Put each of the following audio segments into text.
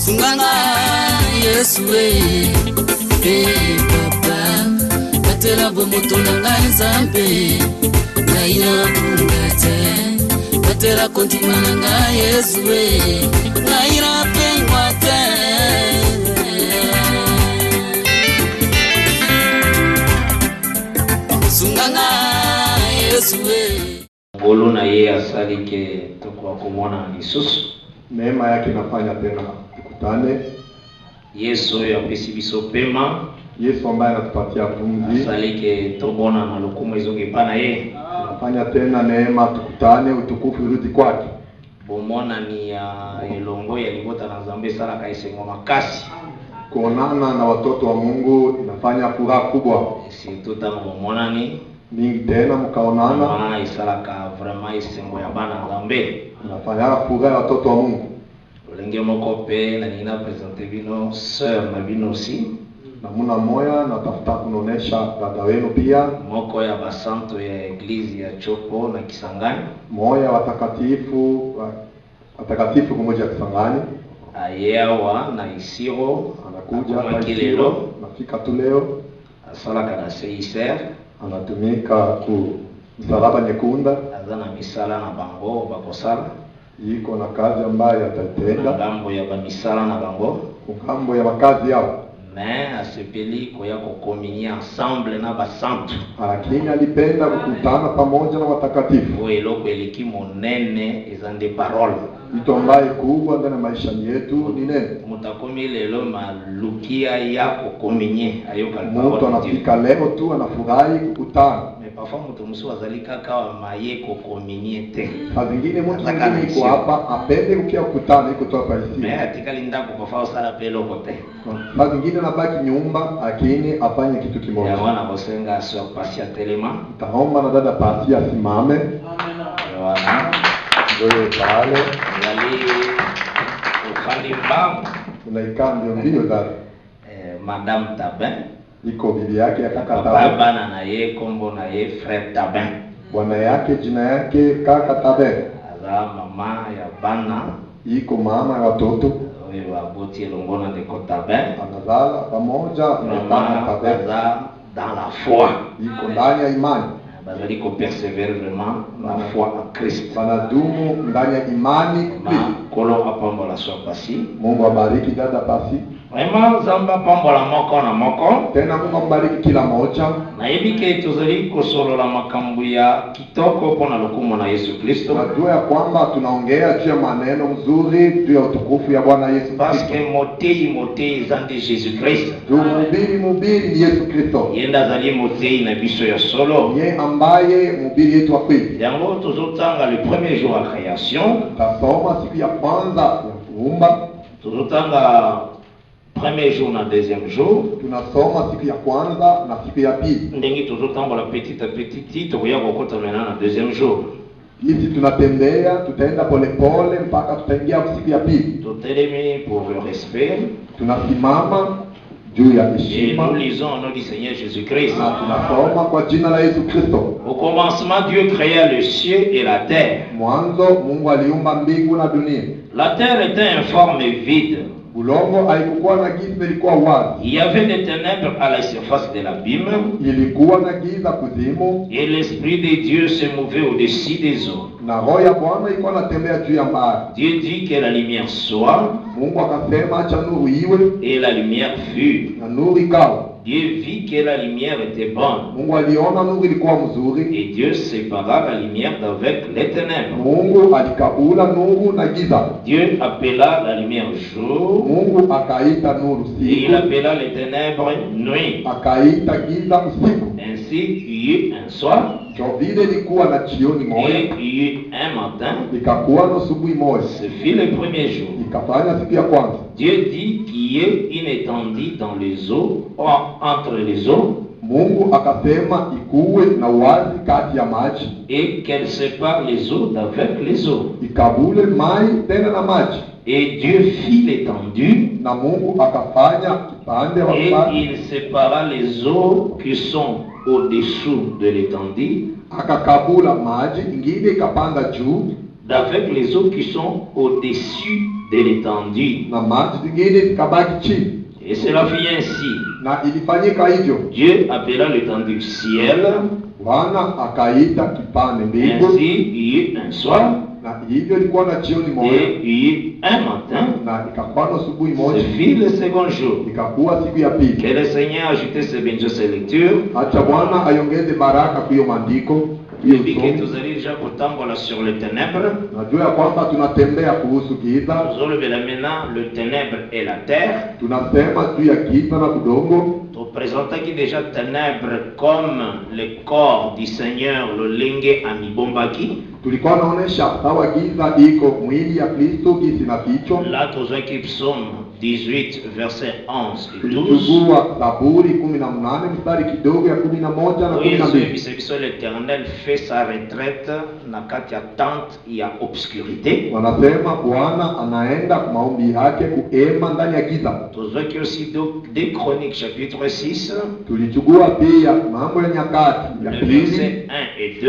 Sunganga Yesu papa batela bomoto na ngai Nzambe ngai na bungate batela kontima na ngai Yesu ngai na pengwa te Sunganga Yesu Ngolo na ye asali ke tukwa kumona lisusu neema yake nafanya tena tukutane. Yesu ya pesi biso pema, Yesu ambaye anatupatia pumzi asali ke tobona na lokumu izonge pana ye nafanya tena neema tukutane, utukufu urudi kwake. bomona ni ya elongo ya libota na Nzambe sala kaisengo makasi Kuonana na watoto wa Mungu inafanya furaha kubwa. si tutano bomona ni Mingi tena mkaonana mama isalaka vraiment isengo ya bana Nzambe inafanya furaha ya watoto wa Mungu. Olenge moko pe na nina presenter bino sœur na bino aussi Namuna moya natafuta kunonesha dada wenu pia moko ya basanto ya eglise ya Chopo na Kisangani moya watakatifu kumoja ya Kisangani ayawa na Isiro anakuja hapa kilelo nafika tu leo asalaka na CICR anatumika ku msalaba nyekunda azana misala na bango bakosala iko na kazi ambayo atatenda ngambo ya bamisala na bango kungambo ya makazi yao mais asepeli koya kokominia ensemble na basantu lakini alipenda kukutana pamoja na watakatifu. o eloko eleki monene ezande parole Kitu ambaye kubwa ndani ya maisha yetu ni neno. mutakomi lelo malukia ya kokominie ayoka Mtu anafika leo tu anafurahi kukutana. mais parfois mtu msu azali kaka wa maye kokominie te Saa zingine mtu mwingine yuko hapa apende kukia kukutana iko tu hapa hivi. mais atikali ndako parfois sala pelo kote Saa zingine anabaki nyumba lakini afanye kitu kimoja. ya wana bosenga sio pasia telema Taomba na dada pasi asimame. amen wana Ndio pale yali ufandi mbao unaikaa mbio dada. madame Tabin Iko bibi yake akaka papa Tabe. bana na ye kombo na ye frère Tabin Bwana yake jina yake kaka Tabe. aza mama ya bana Iko mama ya watoto. oyo baboti elongo na ndeko Tabin Anazala pamoja na baba mama Tabe. aza dans la foi Iko ndani ya imani. bazali ko persévérer vraiment la foi en Christ Wanadumu ndani ya imani. ma kolo apambola so pasi Mungu abariki dada pasi. vraiment zamba pambola moko na moko Tena Mungu ambariki kila moja. na yebike tozali kosolola makambo ya kitoko pona lokumu na Yesu Kristo Tunajua ya kwamba tunaongea juu ya maneno mzuri juu ya utukufu ya Bwana Yesu parce Kristo. que motei zande Jésus Christ Juu mhubiri ni Yesu Kristo. yenda zali motei na biso ya solo Ye ambaye mhubiri yetu wa kweli. yango tozotanga le premier jour à création Tasoma siku ya kwanza ya kuumba. tozotanga premier jour na deuxième jour Tunasoma siku ya kwanza na siku ya pili. ndenge tozotambola petit à petit tokoya kokota mena na deuxième jour Hizi tunatembea, tutaenda polepole mpaka tutaingia siku ya pili. totelemi pour le respect Tunasimama juu ya et heshima nous lisons au nom du Seigneur Jésus-Christ. na tunasoma kwa jina la Yesu Kristo. Au commencement, Dieu créa le ciel et la terre. Mwanzo Mungu aliumba mbingu na dunia. La terre était informe et vide. Bulongo haikukuwa na giza, ilikuwa wazi. Il y avait des ténèbres à la surface de l'abîme Ilikuwa na giza kuzimu, et l'Esprit de Dieu se mouvait au-dessus des eaux. na roho ya Bwana ilikuwa inatembea juu ya bahari. Dieu dit que la lumière soit Mungu akasema acha nuru iwe, et la lumière fut. na nuru ikawa. Dieu vit que la lumière était bonne Mungu aliona nuru ilikuwa mzuri. et Dieu sépara la lumière d'avec les ténèbres. Mungu alikabula nuru na giza. Dieu appela la lumière jour Mungu akaita nuru et il siku, appela les ténèbres nuit. akaita giza usiku. Ainsi, il y eut un soir Ndio vile ilikuwa na jioni et moja, il y eut un matin. ikakuwa na asubuhi moja, Ce fut le premier jour. ikafanya siku ya kwanza. Dieu dit qu'il y ait une étendue dans les eaux, entre les eaux, Mungu akasema ikuwe na uwazi kati ya maji, et qu'elle sépare les eaux d'avec les eaux. ikabule mai tena na maji. Et Dieu fit l'étendue, Na Mungu akafanya kipande wa et maji, il sépara les eaux qui sont au-dessous de l'étendue akakabula maji, ingine ikapanda juu d'avec les eaux qui sont au-dessus de l'étendue. na maji zingine zikabaki chini, Et cela fit ainsi. na ilifanyika hivyo. Dieu appela l'étendue ciel. Bwana akaita kipande mbingu, Ainsi, il y eut un soir na hivyo ilikuwa na jioni moja, et il y eut un matin. na ikakuwa na asubuhi Ce moja, fut le second jour. ikakuwa siku ya pili. Que le Seigneur ajoute ses bénédictions, ses lectures. Acha Bwana aiongeze baraka kwa hiyo maandiko. Et puis que nous allons déjà pourtant voilà sur les ténèbres. Najua ya kwamba tunatembea kuhusu giza, Nous allons là maintenant le ténèbre et la terre. tunasema juu ya giza na udongo. Nous présentons qui déjà ténèbres comme le corps du Seigneur, le lingue amibombaki. Tulikuwa naonesha sawa giza iko mwili ya Kristo gisi na kichwa. Là, tous un psaume 18, verset 11 et 12. Tulichukua Zaburi 18 mstari kidogo ya 11 na Oui, 12. l'Éternel fait sa retraite na kati ya tente ya obscurité. Wanasema Bwana anaenda kwa maombi yake kuema ndani ya giza. Tous aussi des Chroniques chapitre 6, Tulichukua pia Mambo ya Nyakati ya le pili verset 1 et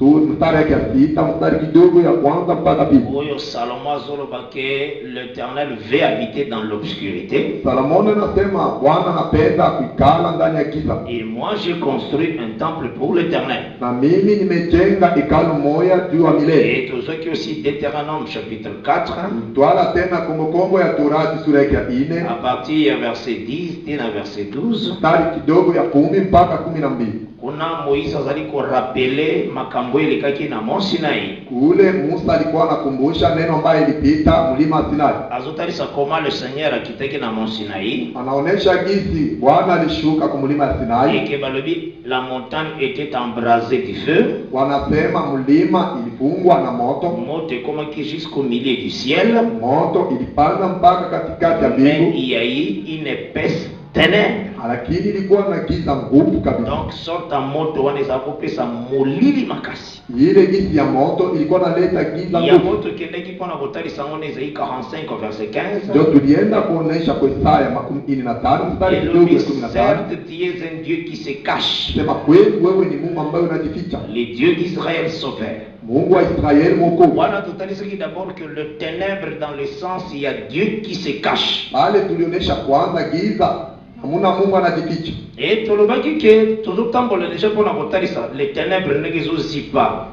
2. mstari ya 6 mstari kidogo ya kwanza mpaka pili. Où Salomon azolobake l'Éternel veut habiter dans l'obscurité. Salomon anasema Bwana anapenda kuikala ndani ya giza. Et moi j'ai construit un temple pour l'Éternel. Na mimi nimejenga hekalu moja juu ya milele. Et tous ceux qui aussi Deutéronome chapitre 4, Twala tena Kumbukumbu ya Torati sura ya 4 à partir du verset 10 et verset 12. mstari kidogo ya 10 mpaka 12. Kuna Moïse azali ko rappeler makambo elekaki na Mont Sinaï. Kule Musa alikuwa anakumbusha neno ambayo ilipita mlima Sinai. Azotalisa comment le Seigneur akitaki na Mont Sinaï. Anaonesha jinsi Bwana alishuka kwa mlima Sinai. Et que balobi la montagne était embrasée du feu. Wanasema mlima ilifungwa na moto. Moto ekomaki jusqu'au milieu du ciel. Moto ilipanda mpaka katikati ya Mais mbingu. il y a eu une épaisse ténèbre. Lakini ilikuwa na giza ngumu kabisa. Donc sorte ya moto wana eza kopesa molili makasi. Ile giza ya moto ilikuwa naleta giza Ya ngumu. moto kendeki mpona kotalisa ngo na Esaïe 45 verset 15. Ndio tulienda kuonesha kwa Isaya 45 mstari kidogo ya 15. Certes, tu es un Dieu qui se cache. Sema kweli wewe ni Mungu ambaye unajificha. Le Dieu d'Israël sauveur. Mungu wa Israeli mwokozi. Voilà totalise d'abord que le ténèbre dans le sens il y a Dieu qui se cache. Pale tulionyesha kwanza giza, hamuna Mungu anajificha. Et tolobaki ke tozotambola déjà mpona kotalisa les ténèbres ndenge ezozipa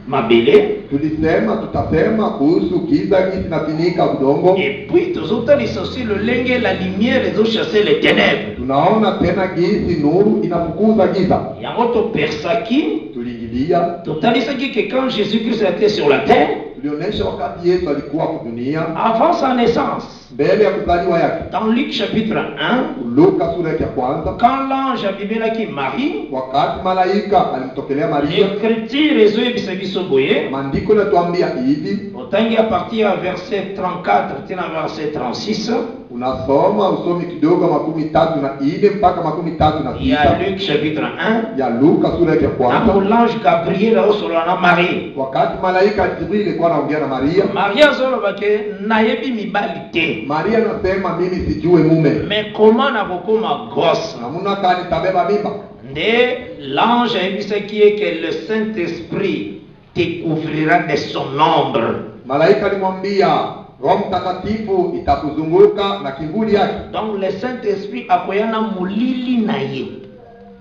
mabele. Tulisema tutasema kuhusu giza gisi nafinika udongo. Et puis tozotalisa aussi le lenge la lumière ezochasser les ténèbres. Tunaona tena gisi nuru inafukuza giza. Yango topersaki Tuliingilia, totalisaki que quand Jésus-Christ était sur la terre, tulionyesha wakati Yesu alikuwa kwa dunia, avant sa naissance, mbele ya kuzaliwa yake. dans Luc chapitre 1, Luka sura ya kwanza, quand l'ange abibelaki Marie, wakati malaika alimtokelea Maria, l'écriture ezoyebisa biso boye, maandiko yanatuambia hivi. otangi à partir ya verset 34 tina verset 36, Unasoma usomi kidogo 34 mpaka 36 ya Luc chapitre 1, ya Luka sura ya na kwanza, l'ange Gabriel aosolola na Marie. wakati malaika Jibril alikuwa anaongea na Maria. Maria azolobake nayebi mibali te, Maria anasema mimi sijue mume, mais comment nakokoma gosse? namuna kani tabeba mimba. Nde l'ange ayebisaki ye que le Saint-Esprit découvrira de son ombre. Malaika alimwambia Roho Mtakatifu itakuzunguka na kivuli yake. Donc le Saint-Esprit akoyana mulili na ye.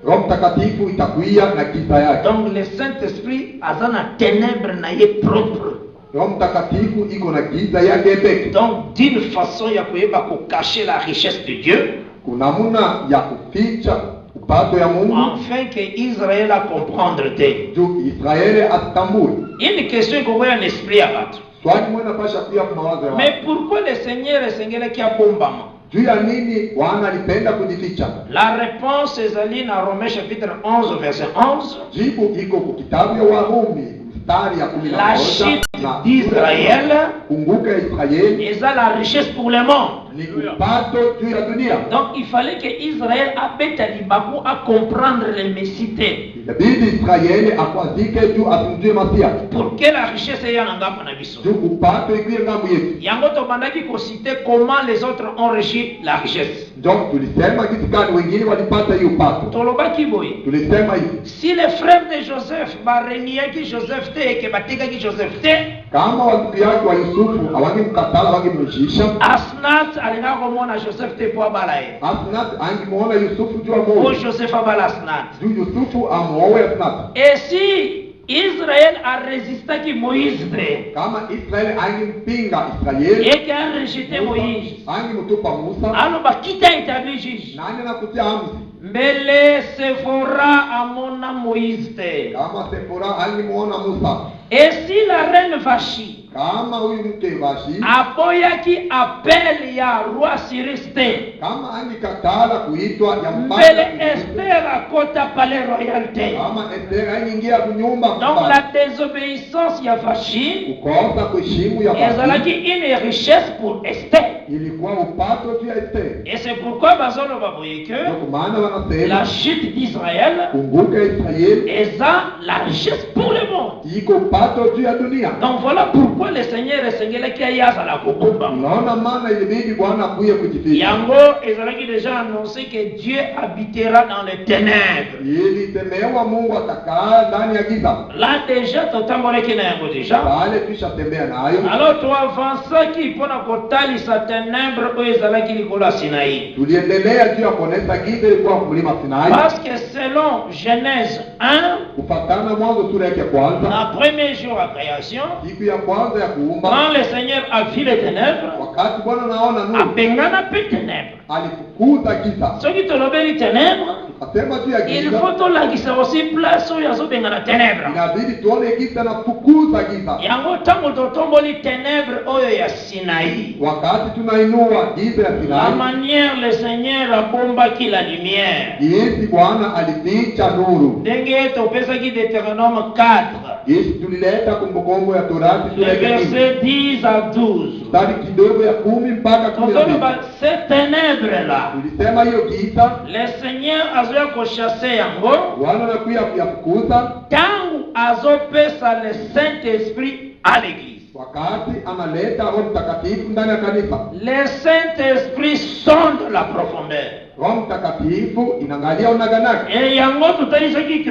Roho Mtakatifu itakuia na giza yake. Donc le Saint-Esprit aza na ténèbre na ye propre. Roho Mtakatifu iko na giza yake pekee. Donc d'une façon ya koyeba ko cacher la richesse de Dieu, Kuna namna ya kuficha upato ya Mungu afin que Israël a comprendre te. juu Israeli atambue. Une question qu'on voit en esprit à battre. Swali mwana pasha pia kwa mawazo ya watu. Mais pourquoi le Seigneur esengeli a bombama? Juu ya nini Bwana alipenda kujificha? La réponse est allée dans Romains chapitre 11 verset 11. Jibu iko kwa kitabu ya Warumi mstari ya 11. La chute d'Israël Kumbuka Israeli est la richesse pour le monde. ni kupato juu ya dunia. Donc il fallait que Israël abete libaku à comprendre les messités. Inabidi Israeli akwazike juu asimjue Masia. Pour que la richesse ait un ngamba na biso. Juu kupato ikuye ngambo yetu. Yango to bandaki ko citer comment les autres ont reçu la richesse. Donc tulisema kitu gani wengine walipata hiyo pato? Tolobaki boye. Tulisema hivi. Si les frères de Joseph bareniaki Joseph te ke batekaki Joseph te, Kama wandugu yake wa Yusufu hawangemkatala wangemjisha, Asnat alinga komona Joseph te po abala ye. Asnat angemuona Yusufu juu Po amuoe. Joseph abala Asnat. Juu Yusufu amuoe Asnat. Et si Israël a résisté ki Moïse te, Kama Israeli angempinga Israeli, et qui a rejeté Moïse, angemtupa Musa, alors bah qui t'a établi juge? nani anakutia amri? Mbele Sephora amona Moïse te. Kama Sephora angemuona Musa, Et si la reine Vachi kama huyu mke Vashi, aboyaki appel ya roi Cyrus te, kama angekatala kuitwa ya mbele mfalme, Esther akota palais royal te. kama Esther angeingia kunyumba Donc la désobéissance ya Vachi kukosa kuheshimu ya Vashi ezalaki une richesse pour Esther. ilikuwa upato juu ya Esther. Et c'est pourquoi bazolo baboye que Ndio maana wanasema la chute d'Israël kumbuka Israeli est la richesse pour le monde. iko upato juu ya dunia. Donc voilà pourquoi le Seigneur esengelaki ayaza la kobomba. Unaona maana ilibidi Bwana akuye kujificha. Yango ezalaki déjà annoncé que Dieu habitera dans les ténèbres. Ilitemewa Mungu atakaa ndani ya giza. Là déjà totambolaki na yango déjà. Pale tushatembea nayo. Alors toavanzaki mpona kotalisa ténèbre oyo ezalaki likolo ya Sinaï. Tuliendelea juu ya kuonesha giza ilikuwa mlima Sinai. Parce que selon Genèse 1, Kufatana Mwanzo sura yake ya kwanza, le premier jour à création, siku ya kwanza ya kuumba, quand le Seigneur a vu les ténèbres, wakati Bwana naona nuru, abengana pe ténèbres. alifukuza giza. Soki tolobeli ténèbres, Akasema juu ya il giza, faut tolakisa aussi place oyo azobengana ténèbres. inabidi tuone giza na fukuza giza. Yango ntango totomboli ténèbres oyo ya Sinaï, Wakati tunainua giza ya la Sinai, manière le Seigneur abombaki la lumière. jinsi Bwana alificha nuru, Ndenge topesaki Deutéronome 4, jinsi tulileta kumbukumbu ya Torati le sura ya 10 verset 10 à 12. mstari kidogo ya 10 mpaka 12. Tozoloba ces ténèbres-là, Tulisema hiyo giza le Seigneur azoya kochasse yango Bwana anakuya kuyafukuza ntango azopesa le Saint-Esprit à l'église. wakati analeta Roho Mtakatifu ndani ya kanisa. Le Saint-Esprit sonde la profondeur. Roho Mtakatifu inaangalia unaganaki. Et yango tutalisaki que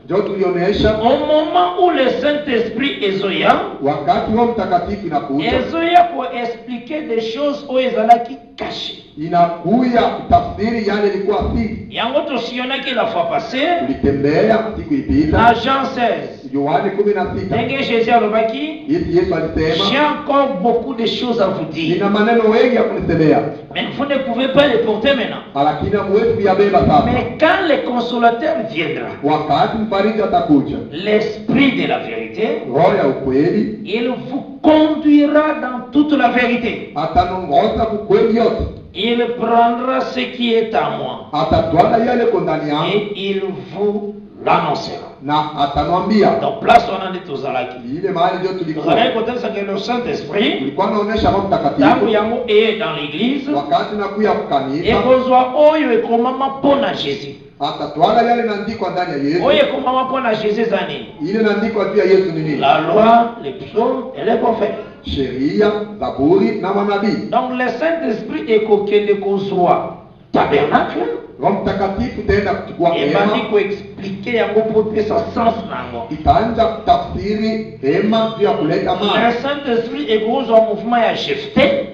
Ndio tulionyesha au moment où le Saint-Esprit ezoya, wakati Roho Mtakatifu inakuja, ezoya pour expliquer des choses oyo ezalaki cachées. inakuya kutafsiri yale ilikuwa siri. Yango tosionaki la fois passée Tulitembea siku na ilipita Jean 16. Yohane 16. Ndenge Jésus alobaki, Hivi Yesu j'ai alisema, encore beaucoup de choses à vous dire. nina maneno wengi ya kunisemea, Mais vous ne pouvez pas les porter maintenant. lakini hamwezi kuyabeba sasa. Mais quand le consolateur viendra, Wakati mfariji atakuja, l'esprit de la vérité, Roho ya ukweli il vous conduira dans toute la vérité. atanongoza kukweli yote, Il prendra ce qui est à moi atatwala yale ko ndani yangu et il vous l'annoncera. na atanwambia. Donc place on a dit tous alaki. Ile mahali ndio tulikuwa Vous côté ça que le Saint-Esprit, tulikuwa naonesha Roho tangu Mtakatifu yango est dans l'église, wakati nakuya et kukanisa, kozwa oyo ekomama pona Jésus. atatwala yale naandikwa ndani ya Yesu. Oyo ekomama pona Jésus zani. Ile naandikwa juu ya Yesu ni nini? La loi, les psaumes et les prophètes. Sheria, Zaburi na manabii. Donc le Saint-Esprit ekokende kozwa tabernacle Roho Mtakatifu tena kuchukua et hema, bandi koexplike yango po pesa sens nango. itaanza kutafsiri hema juu ya kuleta Le maana. Saint-Esprit ekozwa mouvement ya Jephthé,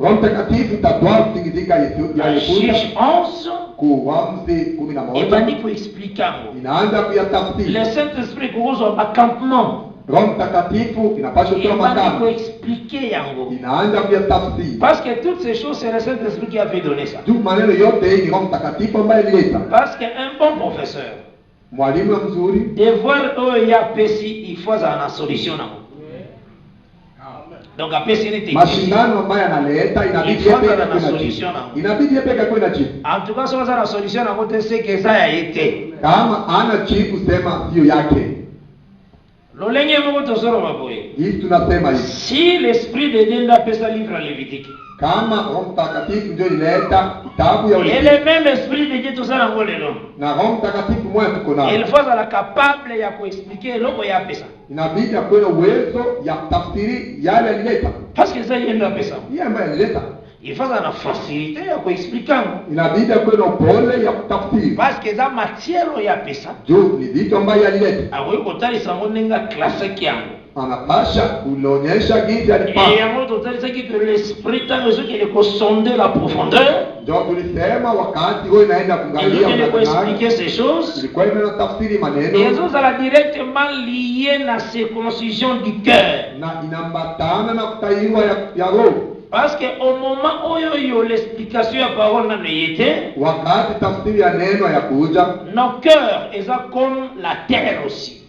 Roho Mtakatifu itatwaa kutingizika Yesu ya la Yehuda Juge 11, Kuwamzi et 11, bandi koexplike yango. inaanza kuyatafsiri. Le Saint-Esprit ekozwa macampement Roho Mtakatifu inapaswa et kutoa bandi makao, koexplike yango. inaanza kuyatafsiri. Parce que toutes ces choses, c'est le Saint-Esprit qui avait donné ça. Juu maneno yote hii ni Roho Mtakatifu ambaye alileta. Parce qu'un bon professeur, Mwalimu mzuri devoir oyo ya pesi, il faut avoir une solution nango. Donc apesi ni technique. mashindano ambayo analeta inabidi Ifanya yeye na peke yake solution na na. inabidi yeye peke yake na jibu. En tout cas, soza na solution nango te c'est que ça ya été. Kama ana jibu sema sio yake. Lolenge moko tosoro maboye. Hii tunasema hivi. Si l'esprit de Dieu n'a pas sa livre à Lévitique. Kama Roho Mtakatifu ndio ileta kitabu ya Et Ulipi. le même esprit de Dieu tout ça nango lelo. Na Roho Mtakatifu mmoja tuko nao. Il faut être capable ya kuexpliquer loko ya pesa. Inabidi akuwe na uwezo ya kutafsiri yale alileta. Parce que ça yenda pesa. Yeye ambaye alileta. il faut la facilité à quoi expliquer. inabidi akuwe na upole ya kutafsiri. Parce que za matière ya pesa. Juu ni vitu ambayo alileta. Awe kotali sango nenga classe kiango. Anapasha kuonyesha gizi alipanga. Et yango totali saki que l'esprit tant que il faut sonder la profondeur. Ndio tulisema wakati wewe inaenda kuangalia il faut expliquer ces choses. Ilikuwa inatafsiri maneno. Et ça sera directement lié na circoncision du cœur. Na inambatana na kutahiriwa ya roho. Parce que au moment où il y a l'explication ya parole na yete, wakati tafsiri ya neno ya kuja, nos cœurs est comme la terre aussi.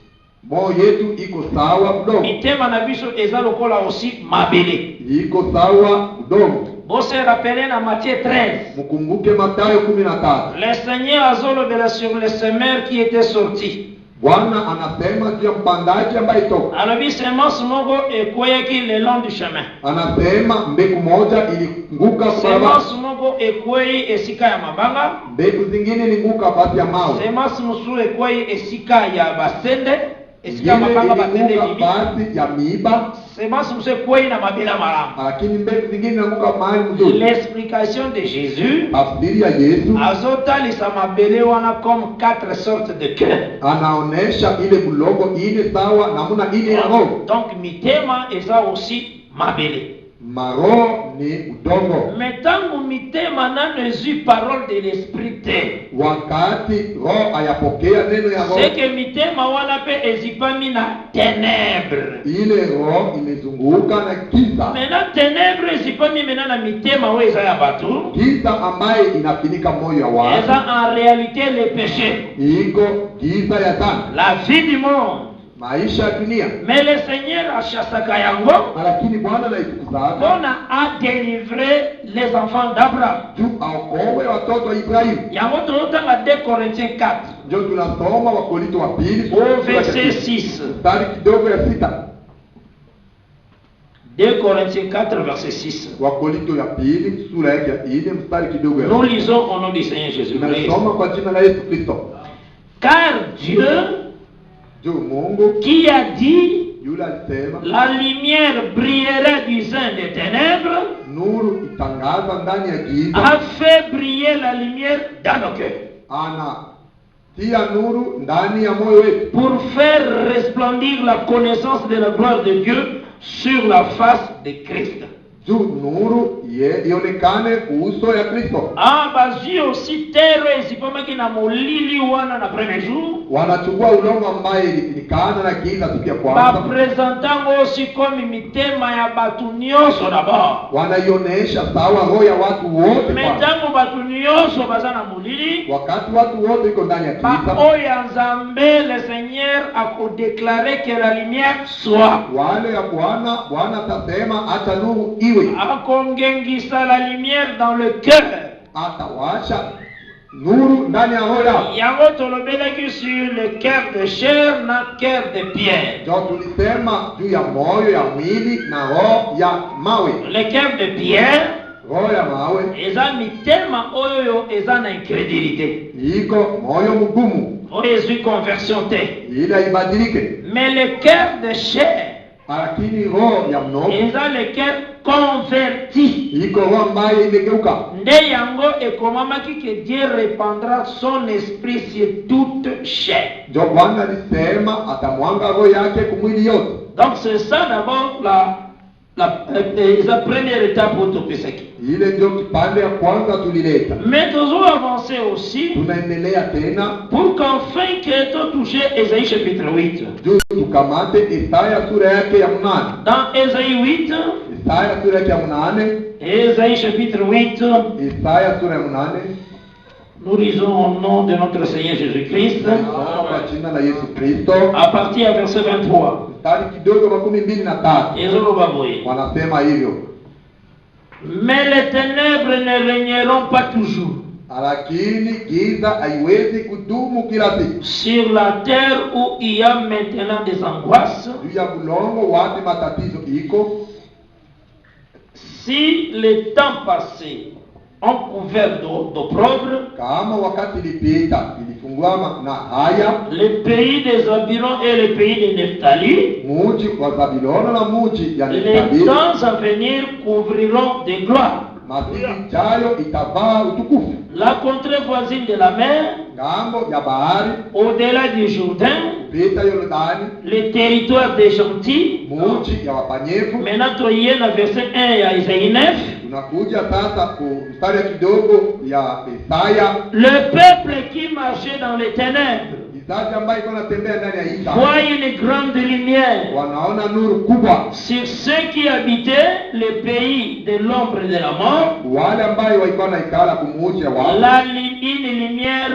Moyo yetu iko sawa udongo. Mitema na biso eza lokola aussi mabele. Iko sawa udongo. Bose rappelez na Matthieu 13. Mkumbuke Mathayo 13. Le Seigneur azolobela sur le semeur qui était sorti. Bwana anasema juu ya mpandaji ambaye toka. Anabi semence moko ekweyaki le long du chemin. Anasema mbegu moja ilianguka kwa semence moko ekweyi esika ya mabanga. Mbegu zingine ilianguka basi ya mawe. Semence musu ekweyi esika ya basende. Esika mabanga basende bibi. Basi ya miiba. Semence musu ekweyi na mabila malamu. Lakini mbegu zingine ilianguka mahali mzuri. L'explication de Jésus. Tafsiri ya Yesu. Azotalisa mabele wana comme 4 sortes de cœur. Anaonesha ile bulogo ile sawa namuna ile ya roho. Donc mitema eza aussi mabele. Maro ni udongo. Metangu mitema na nezu parole de l'esprit te. Wakati roho ayapokea neno ya roho. C'est que mitema wana pe ezipami na ténèbres. Ile roho imezunguka na giza. Maintenant ténèbres ezipami mena na mitema we eza ya batu. Giza ambaye inafinika moyo wa watu. Eza en réalité le péché. Iko giza ya dhambi. La vie du monde. Maisha ya dunia. Mais le Seigneur achasaka yango. Lakini Bwana anaikuzaga. Bwana a délivré les enfants d'Abraham. Tu aokoe watoto wa Ibrahim. Yango tunatanga 2 Corinthiens 4. Ndio tunasoma Wakorintho wa pili. Au verset 6. Mstari kidogo ya 6. 2 Corinthiens 4 verset 6. Wakorintho ya pili sura yake ya 4 mstari kidogo ya 6. Nous lisons au nom du Seigneur Jésus-Christ. Tunasoma kwa jina la Yesu Kristo. Car Dieu qui a dit la lumière brillerait du sein des ténèbres a fait briller la lumière dans nos cœurs pour faire resplendir la connaissance de la gloire de Dieu sur la face de Christ. Nuru ionekane uso ya Kristo. Bazi aussi terre isipomaki na molili wana na premier jour. Wanachukua udongo ambaye ilikana na giza siku ya kwanza. Ba presentango aussi comme mitema ya batu nyonso d'abord. Wanaionesha sawa roho ya watu wote. Metango batu nyonso baza na molili. Wakati watu wote iko ndani ya giza. Oya Nzambe le Seigneur a déclaré que la lumière soit. Wale ya Bwana atasema acha nuru iwe. Akongengisa la lumière dans le cœur. Atawasha nuru ndani ya roho. Yango tolobelaki sur le cœur de chair na cœur de pierre. Ndio tulisema juu ya moyo ya mwili na roho ya mawe. Le cœur de pierre. Roho ya mawe. Eza mitema oyo eza na incrédulité. Iko moyo mgumu. Oyo ezui conversion te. Ile ibadilike. Mais le cœur de chair. Lakini roho ya mnoko. Eza le cœur converti. Iko roho ambayo imegeuka. Nde yango ekomamaki que Dieu répandra son esprit sur toute chair. Ndio Bwana alisema atamwanga roho yake kumwili yote. Donc c'est ça d'abord la première étape utopesaki. Ile ndio kipande ya kwanza tulileta. Mais nous avancer aussi. Tunaendelea tena. Pour qu'enfin que tu touché Ésaïe chapitre 8. Tukamate Isaya sura yake ya 8. Dans Ésaïe 8. Isaya sura yake ya 8. Ésaïe chapitre 8. Isaya sura ya 8. Nous lisons au nom de notre Seigneur Jésus-Christ. Kwa jina la Yesu Kristo. À partir du verset 23. Mstari kidogo wa 23. Ezolo baboye. Wanasema hivyo. Mais les ténèbres ne régneront pas toujours. Lakini giza haiwezi kudumu kila siku. Sur la terre où il y a maintenant des angoisses. Juu ya bulongo wapi matatizo iko. Si les temps passés ont couvert d'opprobre, kama wakati ilipita ilifungwa na haya, le pays des Zabulon et le pays de Nephtali, muji wa Zabulon na muji ya les Nephtali, temps à venir couvriront de gloire. masiku ijayo itavaa utukufu. La contrée voisine de la mer, Ngambo ya bahari, au-delà du Jourdain, pita Yordani, le territoire des gentils. muji ya wapanyevu. Maintenant, tu y es dans verset 1 ya Isaïe 9. Tunakuja sasa ku mstari kidogo ya Isaya. Le peuple qui marchait dans les ténèbres Kizazi ambayo iko natembea ndani ya Isa voit une grande lumière. wanaona nuru kubwa. Sur ceux qui habitaient le pays de l'ombre de la mort, Wale ambayo walikuwa naikala kumuji ya watu, une lumière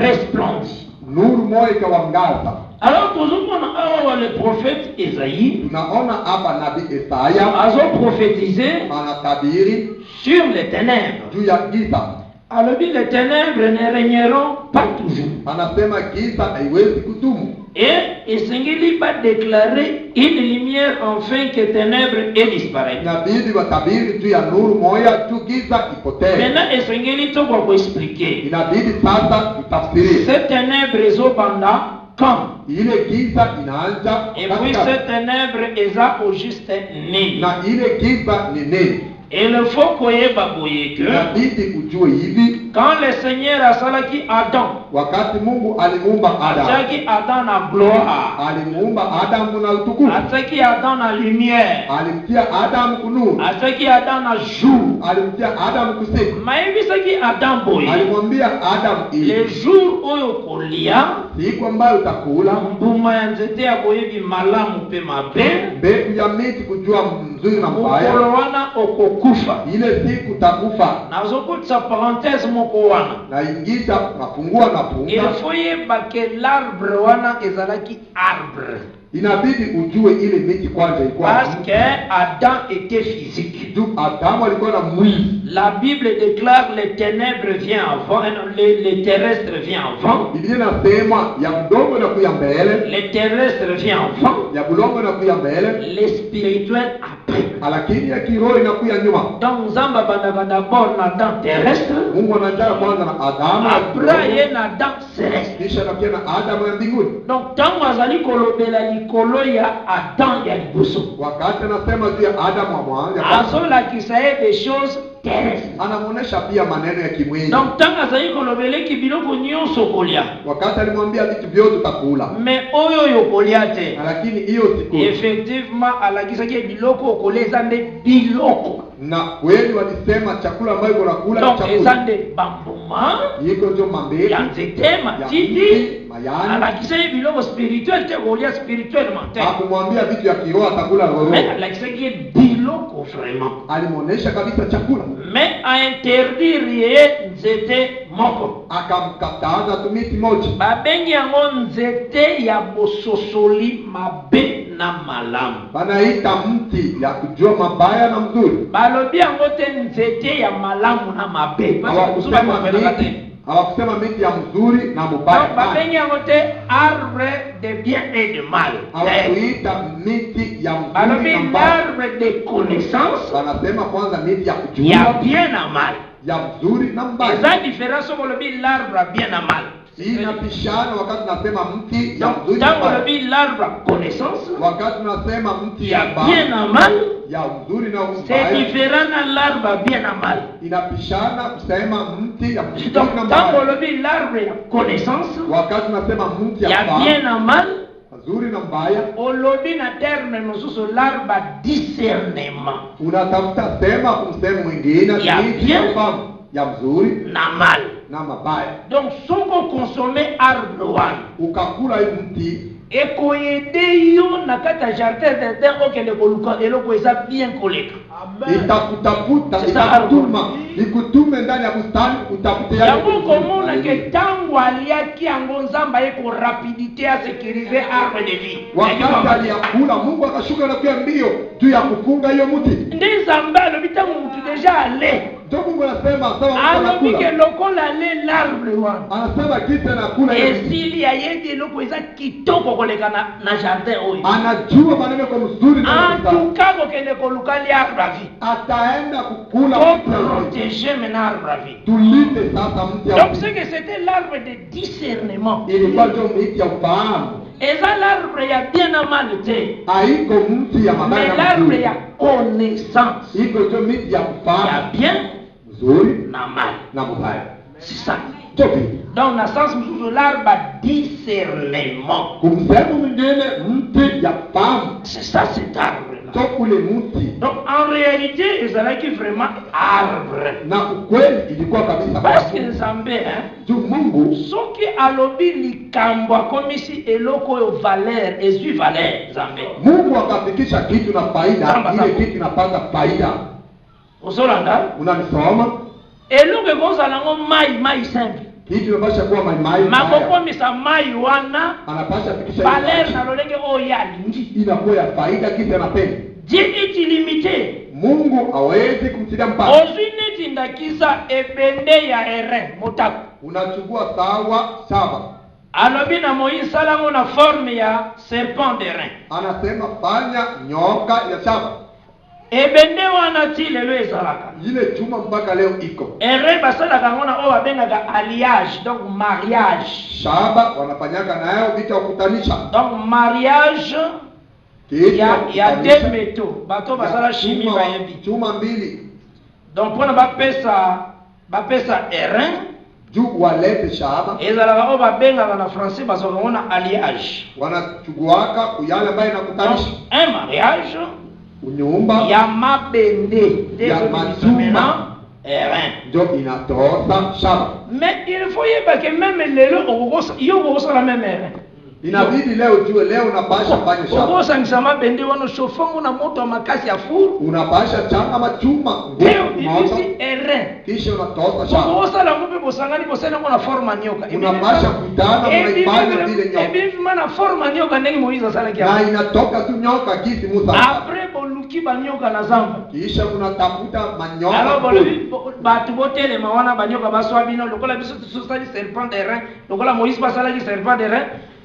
resplendit. nuru moja ikawangaza. Alors, toujours le prophète Isaïe Tunaona hapa nabii Isaya a prophétisé anatabiri sur les ténèbres. juu ya giza. Alors, les ténèbres ne régneront pas toujours. Anasema giza haiwezi kudumu. Et Isengeli va déclarer une lumière enfin que ténèbres est disparaître. Inabidi watabiri juu ya nuru moja juu giza ipotee. Maintenant, Isengeli to va expliquer. Inabidi sasa tutafsirie. Ces ténèbres sont pendant quand? Ile giza inaanza Et puis ces ténèbres eza au juste né. na ile giza ni nini? Et le faut que Inabidi ujue hivi, quand le Seigneur a salaki Adam, wakati Mungu alimuumba Adam, ataki Adam na gloire, alimuumba Adamu na utukufu, ataki Adam na lumière, alimtia Adamu kunuru, ataki Adam na jour. alimtia Adamu kusiku, Maibisaki Adam boy. alimwambia Adamu Le jour oyo kolia, siku ambayo utakula mbuma ya nzete ya boyebi malamu pe mabe, mbegu ya miti kujua mzuri na mbaya, mukolo wana okokufa. ile siku utakufa. Nazokutisa parenthèse moko wana. Na ingiza nafungua na Il funga, faut yeba que l'arbre wana ezalaki arbre. inabidi ujue ile miti kwanza ilikuwa Parce que Adam était physique. juu Adamu alikuwa na mwili. La Bible déclare les ténèbres vient avant, les terrestres vient avant, Biblia inasema ya mdogo na kuya mbele, les terrestres vient avant, ya bulongo na kuya mbele, les spirituels après. lakini ya kiroho inakuya nyuma. Donc Zamba bandaka d'abord na Adam terrestre, Mungu anataka kwanza na Adamu ya après kiroho, ye na Adam céleste. kisha nakuya na Adamu ya mbinguni. Donc tango azali kolobela likolo ya Adam ya liboso, Wakati anasema juu ya Adamu wa mwanzo, azolakisa ye des choses terrestres. anamuonesha pia maneno ya kimwili. Donc tango azali kolobeleki biloko nyonso kolia, Wakati alimwambia vitu vyote utakula, mais oyo yokolia te. lakini hiyo siku Effectivement, alakisaki biloko okolia eza nde biloko. na kweli walisema chakula ambayo unakula ni Donc eza chakula. nde bambuma Iko ndio mambele ya nzete ya matiti, mti, mayani. alakisaki biloko spirituel te kolia spirituellement te. Hakumwambia vitu ya kiroho atakula roho. Mais alakisaki biloko vraiment. Alimuonesha kabisa chakula. Mais a interdire ye nzete moko. Akamkataza tumiti moja. Babengi yango nzete ya bososoli mabe na malamu. Banaita mti ya kujua mabaya na mzuri. Balobi yango te nzete ya malamu na mabe. Hawakusema miti ya mzuri na mubaya. Babengi yango te arbre de bien et de mal. Hawakuita miti ya mzuri Balobi na mbaya. l'arbre de connaissance Wanasema kwanza miti ya ya kujua bien na mal. ya mzuri na mbaya. Eza différence ko lobi l'arbre à bien na mal. Inapishana wakati nasema mti ya mzuri na Tango mbaya. lobi l'arbre à connaissance Wakati nasema mti ya ya bien mbaya na mal, ya mzuri na c'est mbaya. différent na l'arbre à bien na mal. Inapishana kusema mti ya mzuri Donc na tango mbaya. lobi l'arbre ya connaissance Wakati nasema mti ya ya bien mbaya, na mal, mzuri na mbaya, olobi na terme mosusu l'arbre à discernement unatafuta sema kumsema mwingine Ya miti bien. ya fahamu ya mzuri na mal. na mabaya. Donc soko consommer arbre wana Ukakula hii mti ekoyede yo na kati ya jardin d'Eden okende koluka eloko eza bien koleka. itakutafuta, C'est ça, itakutuma, ikutume ndani ya bustani utafute yale yango kuzuri komona zaidi. ke tango aliaki yango nzamba ye ko rapidité a sécuriser arbre de vie. Wakati aliyakula Mungu akashuka na kuya mbio juu ya kufunga hiyo mti. Nde nzambe alobi tango mutu deja ale Ndio Mungu anasema sawa, mtu alobi ke anakula, lokola ale l'arbre wana anasema kitu anakula hiyo mti. esili ayebi eloko eza kitoko koleka na jardin oyo. Anajua maneno kwa mzuri na En mzuri. tout cas kokende koluka li arbre à vie. Ataenda kukula Pour mti ya mzuri. protéger maintenant arbre à vie. Tulinde sasa mti ya Donc mzuri. c'est que c'était l'arbre de discernement. Ilikuwa ndio mti ya ufahamu. Eza l'arbre ya bien na mal te. Haiko mti ya Mais mabaya na l'arbre mzuri. ya connaissance. Iko ndio miti ya Ya kufahamu. bien mzuri na mali. na mubaya. C'est ça. Topi. Donc na sens msusu l'arbre discernement. Kumsemu mwingine mti ya fahamu. C'est ça cet arbre là. Tokule mti. Donc en réalité ils allaient vraiment arbre. Na ukweli ilikuwa kabisa Parce que Nzambe juu Mungu soki alobi likambo akomisi eloko yo valeur ezui valeur Nzambe. Mungu akafikisha kitu na faida, ile kitu inapata faida. Osolanda unanisoma eloko ekozala ngo mai simple kitu inapasha kuwa mai makokomisa mai wana anapasha fikisha valeur na lolenge oyo alingi inakuwa ya faida kitu anapenda. Dieu est illimité. Mungu hawezi kumtilia mpaka. Ozwi neti ndakisa ebende ya eren motaku. Unachukua sawa saba. Alobi na Moïse salango na forme ya serpent d'airain. Anasema fanya nyoka ya shaba. Ebende wana ti lelo ezalaka. Ile chuma mpaka leo iko. Eren basalaka ngona o babengaka alliage, donc mariage. Shaba wanafanyaka nayo vitu ya kukutanisha. Donc mariage ya deux métaux. Bato basala chimie bayebi. Chuma mbili. Donc pona bapesa Eren juu walete shaba. Ezalaka o babengaka na français basoka ngona alliage. Wanachukuaka kuyale ambayo inakutanisha. Un mariage unyumba ya mabende ya matuma Eren ndio inatosa shaba. Mais il faut yeba que même lelo okosa la même Eren. Inabidi leo jue leo unapasha fanya shaba. Okosa ngisama bende wana shofongo na moto wa makasi ya furu. Unapasha changa machuma leo ibisi Eren. Kisha unatosa shaba. Okosa la ngombe bosangani bosena ngona forma nyoka. Unapasha kutana mnaifanya vile nyoka. Ebi mana forma nyoka ndenge Moiza sala kia. Na inatoka tu nyoka kisi Musa. Après boluki banyoka na zamba. Kisha unatafuta manyoka. Alors boluki batu botele mawana banyoka baswa bino lokola biso susali serpent d'airain. Lokola Moïse basala ki serpent d'airain.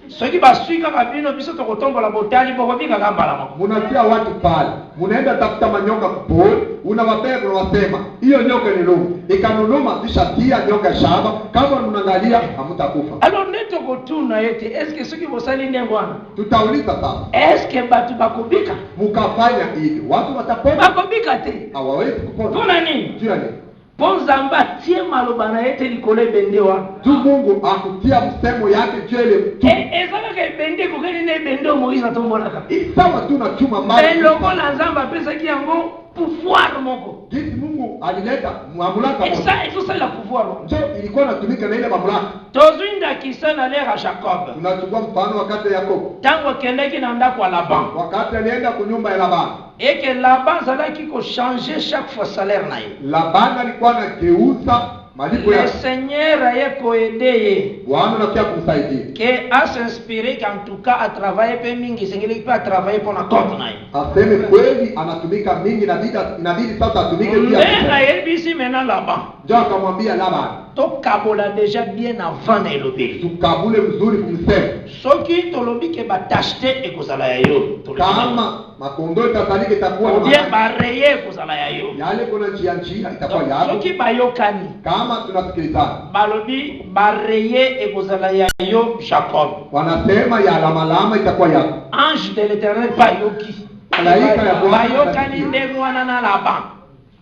Soki baswika kabino biso tokotombola botali boko bika kambala mako. Munatia watu pale. Munaenda tafuta manyoka kupori, unawapea unawasema, hiyo nyoka ni lumu. Ikanuluma kishatia nyoka shaba, kama mnaangalia hamtakufa. Alors neto kotuna yete, est-ce que soki bosali ndengwana? Tutauliza sasa. Est-ce que batu bakobika? Mukafanya hivi, watu watapona? Bakobika te. Hawawezi kupona. Pona nini? Jua nini? Ponzamba tie maloba na yete likole bendewa. Tu Mungu akutia msemo yake jele tu. Ezala ke bende kokeni ne bende Moïse atombola ka. Isawa tu na chuma mbali. Eloko la nzamba pesa ki yango pouvoir moko. Jinsi Mungu alileta mamlaka moja. Ça il faut ça la pouvoir. Ndio ilikuwa inatumika na ile mamlaka. Tozwinda kisana lera Jacob. Tunachukua mfano wakati ya Yakobo. Tango kendeki na nda kwa Laban. Wakati alienda kwa nyumba ya Laban. Et que Laban zalaki ko changer chaque fois salaire na ye. Laban alikuwa anageuza malipo yake. Le Seigneur ayeko aider. Bwana anakia kumsaidia. Que a s'inspirer qu'en tout cas à travailler pe mingi singeli pas travailler pour na compte na ye. Aseme kweli anatumika mingi na inabidi sasa atumike pia. Mbona yebisi mena Laban. Ndio akamwambia Laban. Tokabola déjà bien avant na elobeli. Tukabule mzuri kumsema. Soki tolobi ke batashte ekozala ya yo. Kama makondo itasalike itakuwa na bien bareye ekozala ya yo. Yale kuna njia itakuwa yako. Soki bayokani. Kama tunasikilizana. Balobi bareye ekozala ya yo Jacob. Wanasema ya lama itakuwa yako. Ange de l'Éternel bayoki. Malaika ya Bwana bayokani ndenge wana na Laban.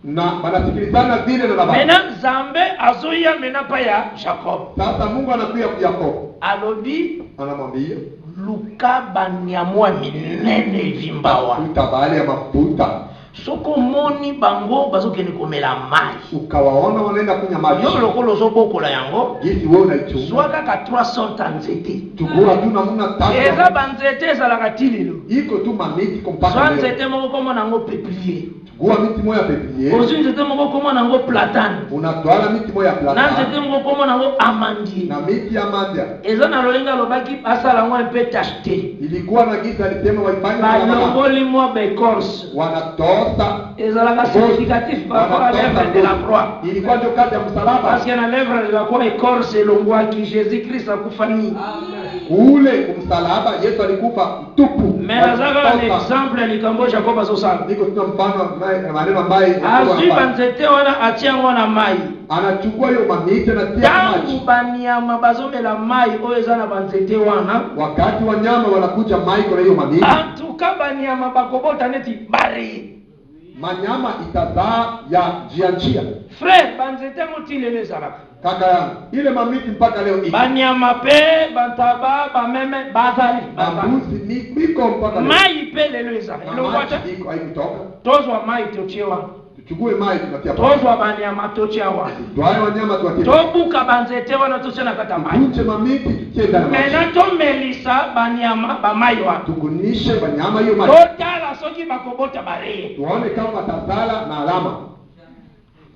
Na banasikilizana vile na Laban. Mena Nzambe azoya mena pa ya Jacob. Sasa Mungu anakuja kwa Yakobo. Alobi anamwambia luka banyamwa minene vimbawa. Utabale ya mafuta. Soko moni bango bazokeni komela mai. Ukawaona wanaenda kunywa maji. Yo lokolo zobokola yango. Jinsi wewe unaichunga. Zwaka ka 300 tanzete. Tukura tu namuna tatu. Eza banzete za la katililo. Iko tu mamiti kompaka. Banzete moko koma nango peuplier. Gua miti moya peuplier. Ozinzete moko koma nango platane. Unatwala miti moya platane. Nanzete moko koma nango amandier. Na miti ya amandia. Eza na lolinga lobaki asala ngwa mpe tachete. Ilikuwa na giza alitema waifanya na longoli mwa becorse. Wanatosa. Ezalaka significatif par rapport à l'œuvre de la croix. Ilikuwa ndio kazi ya msalaba. Parce que na l'œuvre de la croix écorce longwaki Jésus-Christ akufani. Kule kumsalaba Yesu alikufa tupu. Mais nazaka un exemple likambo Jacob azosala. Niko tuna mfano maneno ambaye azui banzete wana atiango na mai. Anachukua hiyo mamiti na tia maji. Tangu banyama bazomela mai oyo eza na banzete wana. Wakati wanyama wanakuja mai kwa hiyo mamiti. Antuka banyama bakobota neti bari. manyama itazaa ya njia. Frère, banzete motile le zalaka. Kaka yangu, ile mamiti mpaka leo iko. Banyama pe, bantaba, bameme, bazali. Bambuzi ni biko mpaka leo. Mai pe lelo zalaka. Ilo kwata? Iko haikutoka. Tozwa mai tochewa. Tuchukue mai tunatia pa. Tozwa banyama tochewa. Tuaye wanyama tuatie. Tobuka banzete wana tochena kata mai. Tuche mamiti tutie ndani mai. Mena to melisa banyama ba mai wa. Tukunishe banyama hiyo mai. Totala soki bakobota bare. Tuone kama tazala na alama.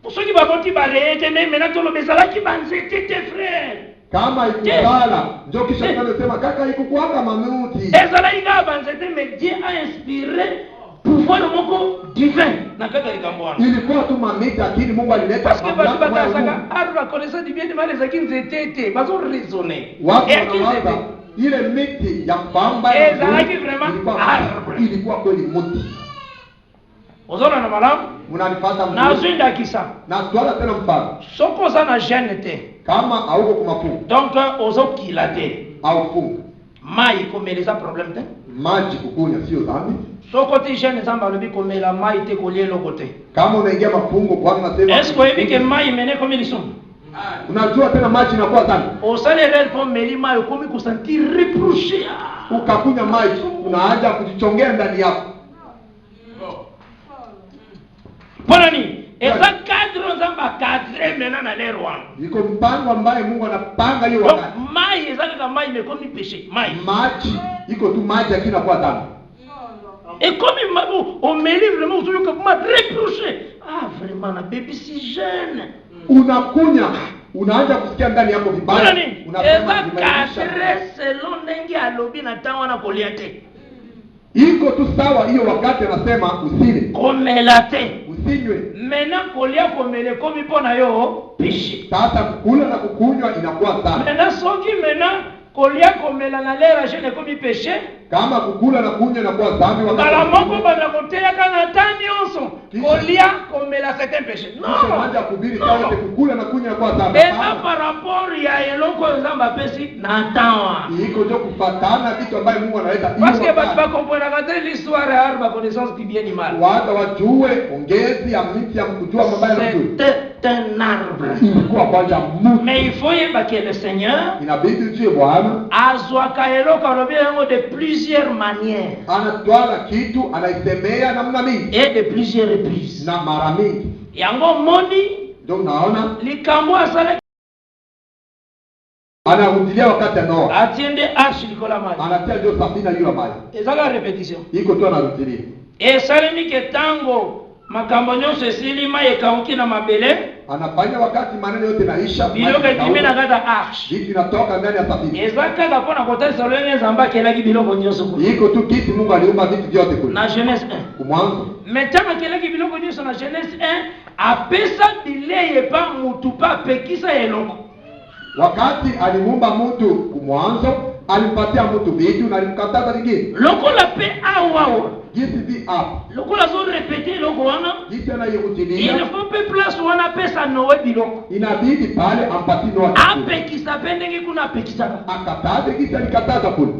Soki baboti bare tene mena to lobezala ki banzete te frère. Kama ikuzala ndio kisha tunasema kaka ikukuanga mamuti. Ezala inga banzete mais Dieu a inspiré pouvoir moko divin na kaka ikambwana. Ilikuwa tu mamiti lakini Mungu alileta parce que batu batasaka arba connaissance du bien du mal les akini zetete bazo raisonner. Watu wanawaza ile miti ya pamba ezalaki vraiment arbre. Ilikuwa kweli muti. Ozona na malamu unanipata mzuri. Na zinda kisa. Na swala tena mfano. Soko sana jeune te. Kama hauko kumafunga. Donc ozo kila te. Au funga. Mai komeleza problème te. Maji kukunya sio dhambi. Soko ti jeune zamba lobi komela mai te kolielo kote. Kama unaingia mafungo kwa nasema. Est-ce que hivi ke mai mene comme ils sont? Unajua tena maji inakuwa dhambi. Osale leo pour melima yokomi kusentir reproché. Ukakunya maji unaanza kujichongea ndani yako. Pona ni eza cadre nzamba cadre mena na lero wangu. Iko mpango ambaye Mungu anapanga hiyo wakati. Mai eza kama mai imekomi péché. Maji iko tu maji akina kwa dhambi. Et comme on me livre vraiment aujourd'hui comme m'a reproché. Ah vraiment na baby si jeune. Unakunya unaanza kusikia ndani yako vibaya. Unasema cadre selon ndenge alobi na tango na koliate. Iko tu sawa hiyo wakati anasema usile. Komelate. Usinywe. Mena kolia komele komi pona yo péché. Sasa kula na kukunywa inakuwa sawa. Mena soki mena kolia komela na lera jeune komi péché. Kama kukula na kunywa inakuwa dhambi wakati. Kala moko bana kotea kana tani onso. Kolia komela c'est un péché. Non. Manja kubiri sawa te kukula na kunywa inakuwa dhambi. Eza par rapport ya eloko nzamba pesi na tawa. Iko jo kufatana vitu ambaye Mungu analeta. Parce que batu ba comprendre quand l'histoire ya arba connaissance du bien et mal. Watu wajue ongezi ya miti ya kujua mabaya na mzuri. C'est un arbre. Ilikuwa kwanza mti. Mais il faut yeba que le Seigneur inabidi ujue Bwana azwaka eloko robi yango de plusieurs manières. Anatwala kitu anaisemea namna mingi. Et de plusieurs reprises. Na mara mingi. Yango moni ndio unaona likambo asala anarudilia wakati ya Noa. Atiende arche likola maji. Anatia jo safina hiyo maji. Ezala repetition. Iko tu anarudilia. Esalemi ke tango makambo nyonso esilima ekauki na mabele. Anafanya wakati maneno yote naisha. Biloko etimena kata arche. Vitu inatoka ndani ya safina. Ezaka kapona kota solene zamba kelaki biloko nyonso kule. Iko tu kitu Mungu aliumba vitu vyote kule. Na Genèse 1. Kumwanzo. Metama kelaki biloko nyonso na Genèse 1 apesa bileye pa mutu pa pekisa eloko. Wakati alimuumba mtu kumwanzo, alimpatia mtu vitu na alimkataza vingine. Lokola pe awawa. Jinsi vi hapo. Lokola zo répéter loko wana. Jinsi anayerudilia. Il ne faut pas place wana pesa Noe biloko. Inabidi pale ampatie Noa. Apekisa pendenge kuna apekisa. Akataze jinsi alikataza kule.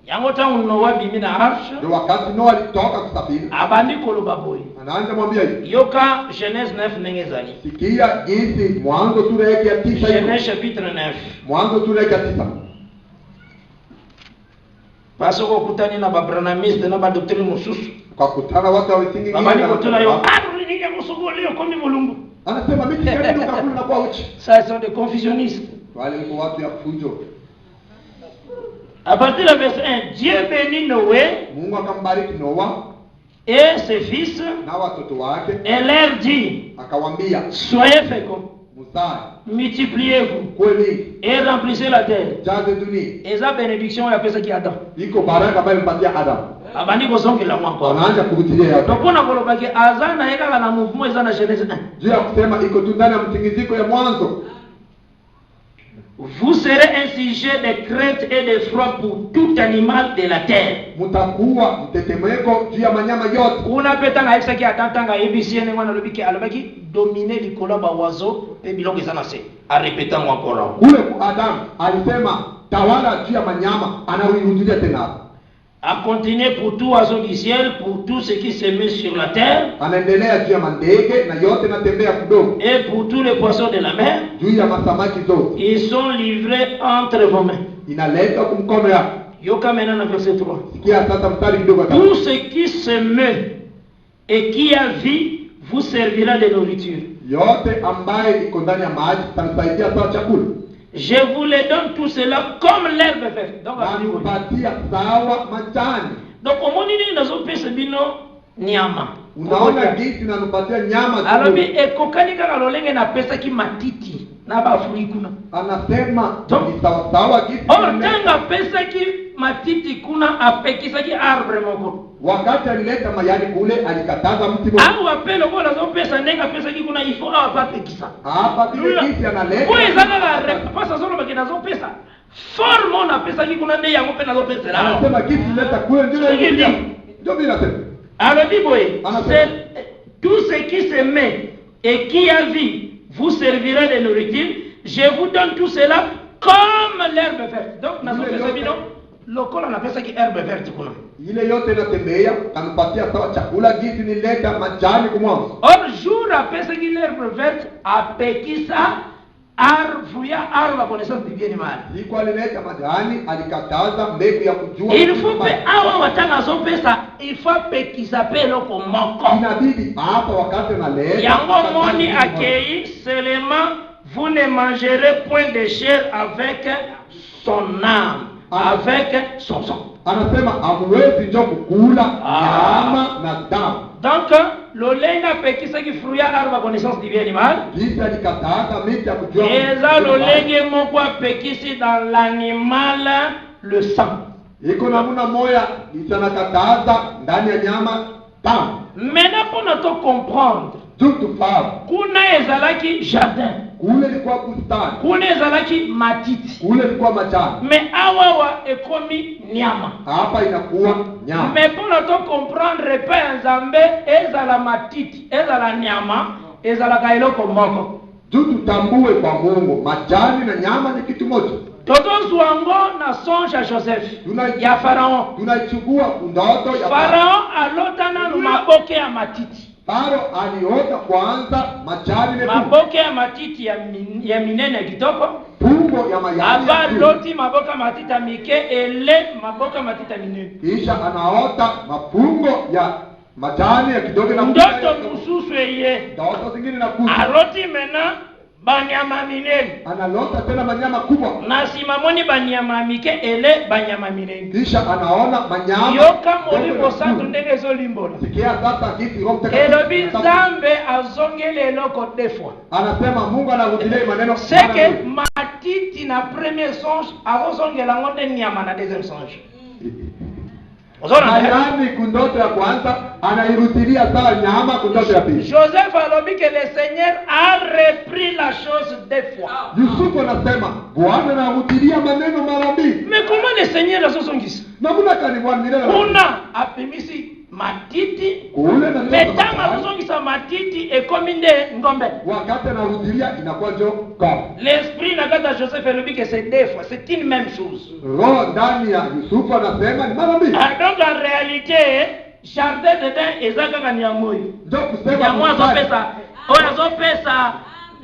Yango tangu Noa bimi na arche. Ndio wakati Noa alitoka kusafiri. Abandi koloba boy. Anaanza mwambia hivi. Yoka Genèse 9 nengezali. Sikia jinsi Mwanzo sura yake ya 9. Genèse chapitre 9. Mwanzo sura yake ya 9. Paso ko kutani na babranamiste na ba doctrine mususu. Kwa kutana watu wasingi. Babani kutana yo. Aruli ninge musuguli yo komi mulungu. Anasema mimi kile ndio kakula na kwa uchi. Ça sont des confusionnistes. Wale ni watu ya fujo. À partir du verset 1, Dieu bénit Noé. Mungu akambariki Noa et ses fils, na watoto wake, et leur dit, akawaambia, soyez féconds, multipliez-vous kweli et remplissez la terre. jaze dunia. Et sa bénédiction ya pesa ki Adam. Iko baraka ambayo mpatia Adam. Abandi kozongela mwako. Anaanza kurutilia hapo. Tokona kolobaki azana yeka na mouvement ezana Genèse 1. Juu ya kusema iko tu ndani ya mtingiziko ya mwanzo. Vous serez un sujet de crainte et de froid pour tout animal de la terre. Mutakuwa mtetemeko juu ya manyama yote. Unapeta na Isaki atantanga ebisiene mwana lobiki alobaki dominer likolo ba wazo pe biloko ezana se. A répéter moi encore. Kule kwa Adam alisema tawala juu ya manyama, anarudia tena. a continué pour tout oiseau du ciel, pour tout ce qui se met sur la terre, anaendelea juu ya mandege na yote natembea kudogo, et pour tous les poissons de la mer. juu ya masamaki zote. Ils sont livrés entre vos mains. Inaletwa kumkono yako. Yoka maintenant dans verset 3. Sikia sasa mstari kidogo tatu. Tout ce qui se meut et qui a vie vous servira de nourriture. Yote ambaye iko ndani ya maji tanisaidia sawa chakula. Je vous les donne tout cela comme l'herbe verte. Donc, Nakupatia sawa majani. donc au monde il nazo pesa bino nyama. Unaona gisi nanupatia nyama. Alors bi ekokani kaka lolenge na pesa ki matiti na ba fruit kuna. Anasema ni sawa sawa gisi. Tanga pesa ki matiti kuna apekisa ki arbre moko. Wakati alileta mayani kule alikataza mti mmoja. Au apelo kwa nazo pesa nenga pesa ki kuna ifo au apekisa. Hapa vile gisi analeta. Kwa ezaka la pesa zolo baki nazo pesa. Forme na pesa ki kuna ndey yango pe nazo pesa la. Anasema gisi leta kule ndio. Ndio bila sema. Alors dit tout ce qui se met et qui a vie vous servira de nourriture. Je vous donne tout cela comme l'herbe verte. Donc nazo pesa bino lokola na pesa ki herbe verte kuna. Ile yote natembea kanupatia sawa chakula gisi nileta majani kumwanzo. Or jour a pesa ki l'herbe verte apekisa arvuya arva connaissance du bien et mal. Iko alileta majani alikataza mbegu ya kujua. Il faut que awa watanga zo pesa il faut pekisa pe loko moko. Inabidi hapa wakati analeta. Yango moni accueilli seulement vous ne mangerez point de chair avec son âme, avec son sang. Anasema hamwezi njo kukula nyama na damu. Donc lolenga pekisa ki fruit ya arba connaissance du bien et mal. Gisi alikataza miti ya kujua. Eza lolenge moko pekisi dans l'animal le sang. Iko namuna moya itanakataza ndani ya nyama damu. Maintenant pour nous comprendre. Tout tufahamu. Kuna ezalaki jardin. Kule ilikuwa bustani. Kule ezalaki matiti. Kule ilikuwa majani. Mais awawa ekomi nyama. Hapa inakuwa nyama. Mais pour nous comprendre pas nzambe ezala matiti, ezala nyama, ezala kailoko moko. Tu tutambue kwa Mungu majani na nyama ni kitu moja. Toto zwango na songe ya Joseph. Ya Pharaon. Tunaichukua ndoto ya Pharaon alotana na maboke ya matiti. Faro aliota kwanza majani mekundu. Maboke ya matiti ya minene kitoko. Pumbo ya mayai. Aba loti maboka matita mike ele maboka matita minene. Kisha anaota mapumbo ya majani ya kidogo na ndoto mususu ye. Ndoto zingine na kuja. Aloti mena banyama minene. Analota tena manyama kubwa. Na simamoni banyama mike ele banyama minene. Kisha anaona manyama. Yoka molimbo santu ndenge zo limbola. Sikia sasa kiti Roho Mtakatifu. Elobi Nzambe azongele eloko defwa. Anasema Mungu anarudilia maneno. Seke matiti na premier songe azongela ngonde nyama na deuxième songe. Mayani kundoto ya kwanza anairudilia sawa nyama kundoto ya pili. Joseph alobi que le Seigneur a repris la chose deux fois. Yusufu anasema Bwana anarudilia maneno mara mbili. Mais comment le Seigneur azongisa? Namuna kanibwanile. Kuna apimisi matiti kule na metanga azongisa matiti ekomi nde ngombe. Wakati anarudilia inakuwa njo kwa. L'esprit na kata Joseph alobi que c'est deux fois, c'est une même chose. Roho ndani ya Yusufu anasema ni mara mbili. Donc en réalité jardin d'Eden ezaka kani ya moyo. Ndio kusema ya mwanzo pesa oyazo pesa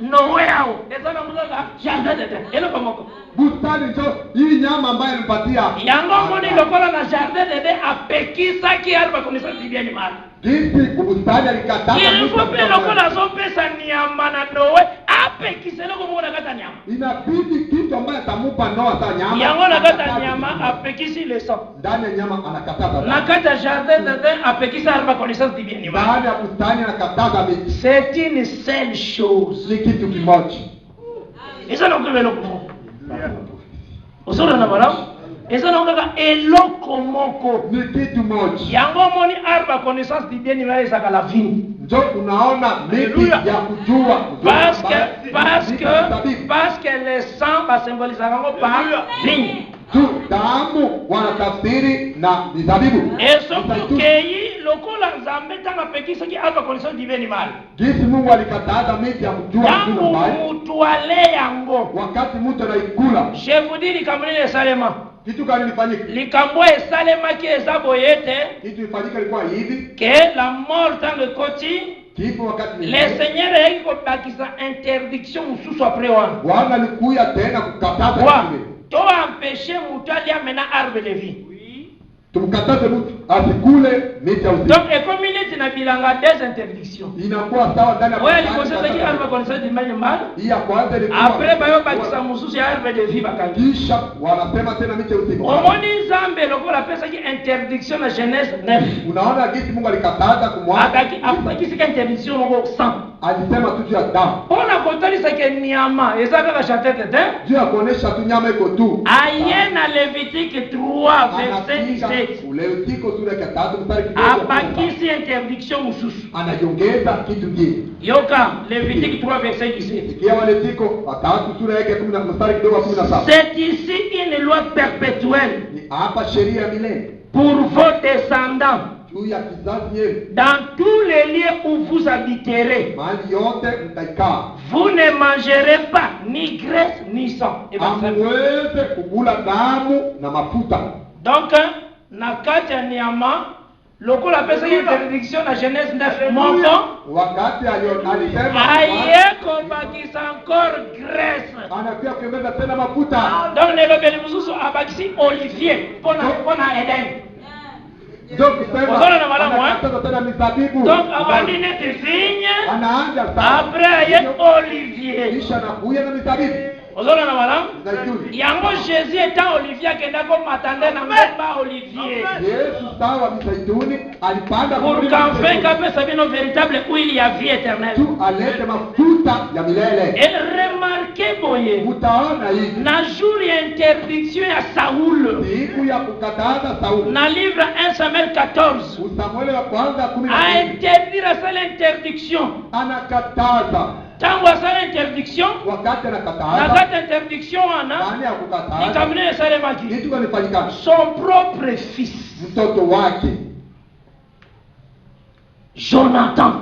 no yao ezana muzaka jardin d'Eden elo komoko bustani ndio hii nyama ambayo nipatia yango moni lokola na jardin d'Eden apekisa ki alba kunisa tibia ni mali jinsi kubustani alikataka ilifo pe lokola zo pesa nyama na dowe apekisa loko mona kata nyama inabidi kitu ambaye atamupa Noa sa nyama yango na kata nyama apekisi le sang ndani ya nyama anakataza na kata jardin d'Eden apekisa alba kunisa tibia ni mali ndani ya bustani anakataza miti. C'est une seule chose. Ni kitu kimoja. Esa na ukelo komoko. Osora na bara. Esa na ukaka eloko moko. Ni kitu moja. Yango moni arba connaissance du bien numéro saka la vie. Ndio unaona miti ya kujua. Parce que le sang va symboliser yango par vigne. Tu damu wanatafsiri na mizabibu. Esoku kei lokola Nzambe tanga pekisa ki alba connaissance du bien numéro. Jinsi Mungu alikataza miti ya kujua kitu mbaya. Mutu ale yango. Wakati mtu anaikula. Je vous dis kamuni salema. kitu gani ilifanyika? likambo esalemaki eza boyete Kitu ilifanyika ilikuwa hivi, que la mort dans le koti kifo wakati le Seigneur yaki kobakisa interdiction mosusu après wana Bwana alikuya tena kukataza wa kile. to empêcher mutu alia mena arbre de vie. Tumkataze mtu asikule miti ya uzima. Donc ekomi neti na bilanga des interdictions. Inakuwa sawa ndani ya Oyo Qur'ani, likosezaki arbre connaissance du mal mal. hii ya kwanza ilikuwa Après bayobakisa mosusu ya arbre de vie bakangi. kisha wanasema tena miti ya uzima. Omoni Nzambe lokola apesaki interdiction na Genèse 9. Unaona jinsi Mungu alikataza kumwaga. Akisika interdiction moko 100. Alisema tu juu ya damu. Ona kotalisa ke nyama eza kaka chatete te. Juu ya kuonesha tu nyama iko tu. Aye na Levitique 3 verset 17. Levitique sura ya 3 mstari kidogo. Abakisi interdiction mususu. Anajiongeza kitu kingine. Yoka Levitique 3 verset 17. Sikia Levitique 3 sura yake 10 mstari kidogo 17. C'est ici une loi perpétuelle Ni hapa sheria ya milele pour vos descendants juu ya kizazi yenu. dans tous les lieux où vous habiterez. Mahali yote mtaikaa. Vous ne mangerez pas ni graisse ni sang. Hamweze kukula damu na mafuta. Donc, na kati ya nyama lokola pesa interdiction na Genèse 9 moko Wakati alisema aye kobakisa encore graisse. anakuja kuongeza tena mafuta. Donc nelobeli mususu abakisi olivier pona Eden. Ndio kusema Ozona na malamu, anakataza tena mizabibu. Donc abandi neti vigne Anaanza sasa. après aye olivier. Kisha anakuja na mizabibu. Ozona na malamu. Zaituni. Yango Jésus étant olivier akenda ko matande na mbeba olivier. Yesu sawa mizaituni alipanda Pour qu'enfin kapesa bino véritable huile ya vie éternelle. tu alete mafuta ya milele. Et remarquez boye. Utaona hivi. Na jour ya interdiction ya Saul. Siku ya kukataza Sauli. Na livre 1 Samuel 14. Samueli wa kwanza A 12. interdire à ça l'interdiction. Anakataza. Tango à ça l'interdiction. Wakati Na anakataza. cette interdiction ana. Ndani ya Ni kukataza. kamine salemaki. Kitu kinafanyika. Son propre fils. Mtoto wake Jonathan.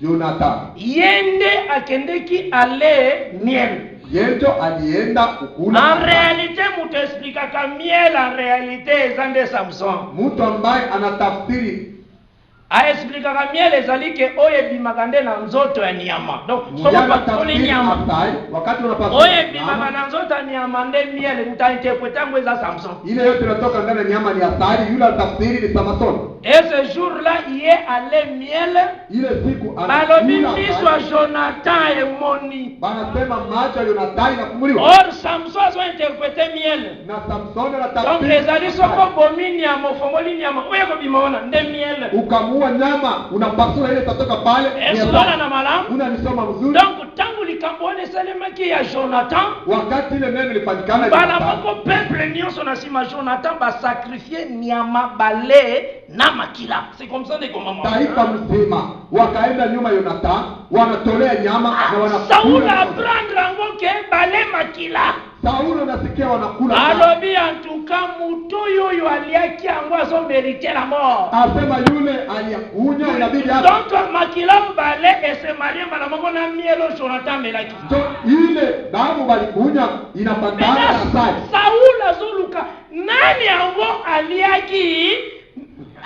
Jonathan. Yende akendeki ale miel. Yendo alienda kukula. En réalité, mutu explikaka miel en réalité ezande Samson. Mtu ambaye anatafsiri Aexplikaka miel ezali ke oyo ebimaka nde na nzoto ya nyama. Donc soko pakoli nyama wakati unapaswa oyo ebimaka na nzoto ya nyama nde miel utainterprete yango eza Samson. ile yote inatoka ndani ya nyama ni asali, yule atafsiri ni Samson. Et ce jour-là, il est allé miel. Ile siku Balobi miso ya Jonathan emoni. Banasema macho ya Jonathan inafunguliwa. Or Samson a interprété miel. Na Samson Donc anatafsiri. les ali soko bomini ya mofongoli nyama. Oyo ko bimaona nde miel. Ukamua nyama, unapasua ile tatoka pale. Esona na malamu. Unanisoma mzuri. Donc tangu likambone salemaki ya Jonathan. Wakati ile neno lifanyikana Bala moko peuple nyonso na sima Jonathan ba sacrifier nyama bale na makila. C'est comme ça de comment taifa mzima wakaenda nyuma ya Jonathan, wanatolea nyama na wanakula. Saul apprendre ngo ke bale makila. Saulo nasikia wanakula. Alobi en tout cas mutu yoyo aliaki yango azo mériter la mort. Asema yule aliyakunya inabidi hapa. Donc makila bale ese maria mala moko na mielo Jonathan melaki. Ile damu balikunya inapatana na sai. Saul azoluka nani yango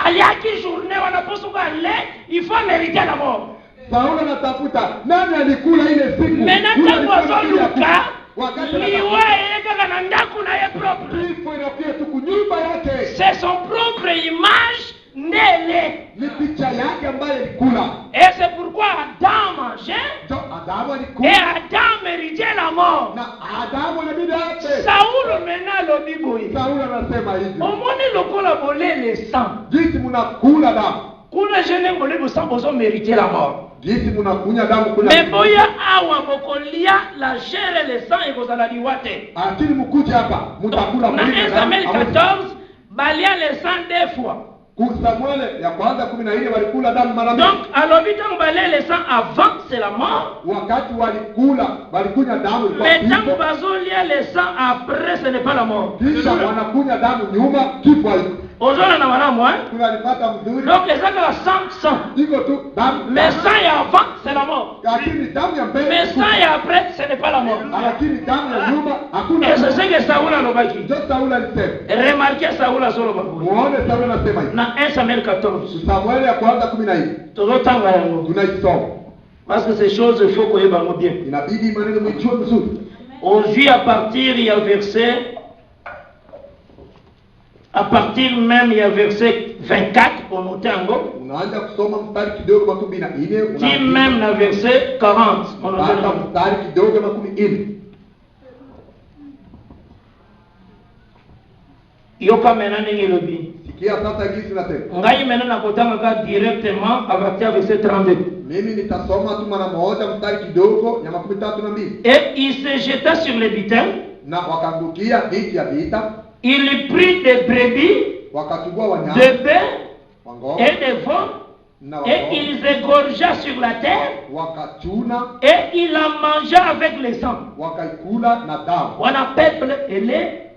aliaki journée wanaposuka le il faut mériter la mort. Saulo anatafuta nani alikula ile siku. Maintenant tango azoluka liwa yeka na ndaku na ye propre. Ifo inapia tu kunyumba yake. C'est son propre image nele. Ni picha yake ambayo alikula. Et c'est pourquoi Adam mangeait. Adamu Et alikula. Adam méritait la mort. Na Adamu inabidi ape. Saul maintenant lobi boye. Saulo anasema hivi. Omoni lokola bolele sang. Jinsi mnakula damu. Kuna jeune ngolebo sang ozo mériter la mort. Jinsi mnakunya damu kuna. Mais boya awa bokolia la chair et le sang ekozala liwate. Akili mkuja hapa mtakula Na 1 Samuel 14 balia le sang 2 fois. Samuel ya kwanza 14 walikula damu mara mbili. Donc alobi tango balia le sang avant c'est la mort. Wakati walikula walikunya damu ilikuwa. Mais tango bazolia le sang après ce n'est pas la mort. Kisha wanakunya damu nyuma kifo haiko. Ozona na mwana moi. Tunalipata mzuri. Donc les gens la sang. Iko tu damu. Mais sang et avant c'est la mort. Lakini damu ya mbele. Mais sang et après ce n'est pas la mort. Lakini damu ya nyuma hakuna. Et c'est ce que Saoul a lobaki. Ndio Sauli alisema. Remarquez Saoul a solo baboy. Muone Sauli anasema hivi. Na 1 Samuel 14. Samueli ya kwanza 14. Tozotanga yango. Tunaisoma. Parce que ces choses, il faut qu'on y ait bien. Inabidi maneno mwijue vizuri. On vit à partir, il y a verset. À partir même, il y a verset 24, on note en gros. Unaanza kusoma mstari kidogo makumi na nne. Dit même le verset 40, on note en gros. Mstari kidogo makumi nne. Yoka maintenant ningi lobi. Sikia sasa gisi nasema. Ngai maintenant nakotanga directement à partir verset 32. Mimi nitasoma tu mara moja mstari kidogo ya makumi tatu na mbili. Et il se jeta sur les butin. Na wakangukia miti ya vita. Il prit des brebis, Wakachukua wanyama, des bœufs wang'ombe, et des veaux, et il égorgea sur la terre, wakachuna, et il la mangea avec le sang. wakaikula na damu. Wana peuple ele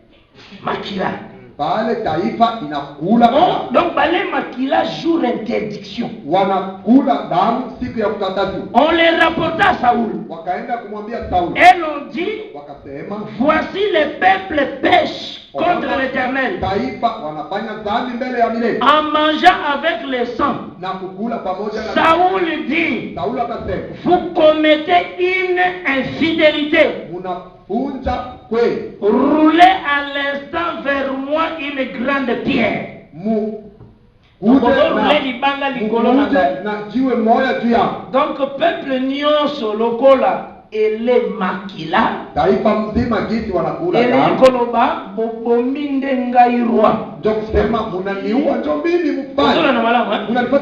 makila. Pale taifa inakula damu. Donc bale makila jour interdiction. Wanakula damu siku ya kukataziwa. On les rapporta à Saoul. Wakaenda kumwambia Sauli. Et l'on dit, Wakasema, voici les peuples pêchent contre l'Éternel taifa wanafanya dhambi mbele ya milele en mangeant avec le sang. na kukula pamoja na Saoul dit, Sauli akasema, vous commettez une infidélité. munapunja kweli. Roulez à l'instant vers moi une grande pierre. Mukuje na jiwe moja juu yangu. Donc peuple nyonso lokola ele makila Taifa mzima gisi wanakula ele damu. koloba bobominde ngairwa. Ndio kusema munaniua ndio mimi mfanye.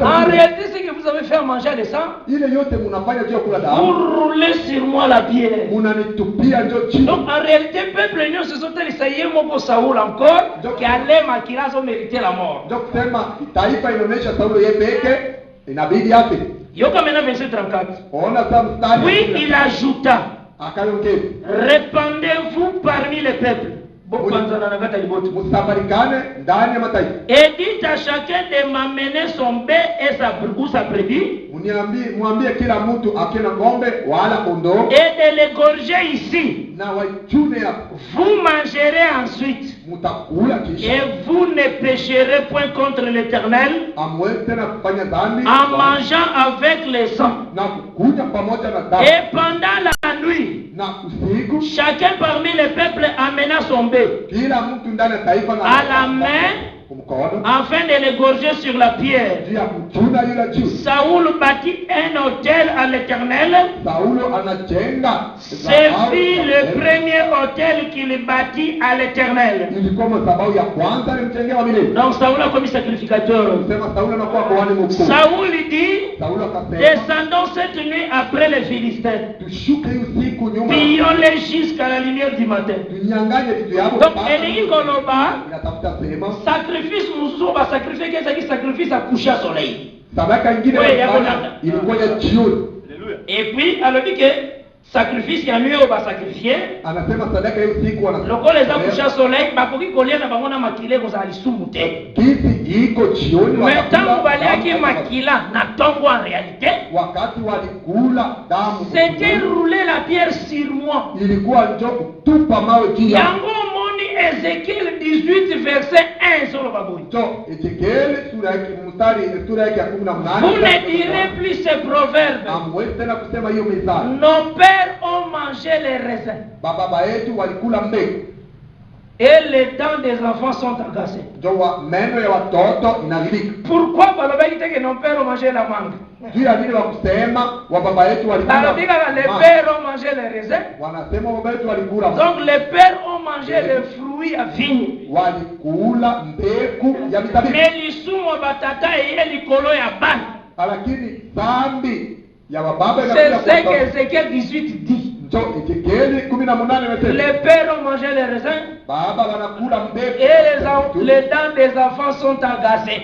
En réalité, ce que vous avez fait à manger de sang, Ile yote munafanya juu ya kula vous damu. roulez sur moi la pierre. Munanitupia ndio chini. Donc en réalité, peuple nyonso se sont essayés pour Saoul encore, qui allait makila ont mérité la mort. Ndio kusema taifa inaonyesha Sauli yeye peke inabidi afe. Yoka maintenant verset 34. Ona sasa mstari. Puis il ajouta, Akaongeza, répandez-vous parmi les peuples. musafarikane ndani ya mataifa. Et dites à chacun de m'amener son bœuf et sa brebis. Mwambie kila mtu akina ng'ombe wala kondoo. Et de l'égorger ici. Na waichune hapo. Vous mangerez ensuite. Mutakula kisha. Et vous ne pécherez point contre l'Éternel. Amwezi tena kufanya dhambi. En mangeant avec le sang. Na kukunya pamoja na damu. Et pendant la nuit. Na usiku. Chacun parmi les peuples amena son bœuf. Kila mtu ndani ya taifa na à la main. Afin de l'égorger sur la pierre. Saoul bâtit un autel à l'Éternel. C'est le premier autel qu'il bâtit à l'Éternel. Donc Saoul a commis sacrificateur. Saoul dit, descendons cette nuit après les Philistins. Pillons-les jusqu'à la lumière du matin. Donc Elie Koloba, sacrifice mususu ba sacrifice kesa ki sacrifice à coucher à soleil. Et puis alors dit que sacrifice ya mieux ba sacrifier. Loko les a couché à soleil ba koki kolia na bango na makile ko za lisumu te. Mais tant balia ki makila na tongo en réalité. C'était rouler la pierre sur moi. Yango Ézéchiel 18 verset 1 sur le babouille. Vous ne direz plus ces proverbes. Nos pères ont mangé les raisins. Et les dents des enfants sont agacées. Pourquoi que nos pères ont mangé la mangue? Les pères ont mangé les raisins. Donc les pères ont mangé les fruits à vigne. Mais les soumons batata et les colo ya ban. C'est ce que Ézéchiel 18 dit. Les pères ont mangé les raisins. Et les dents des enfants sont agacées.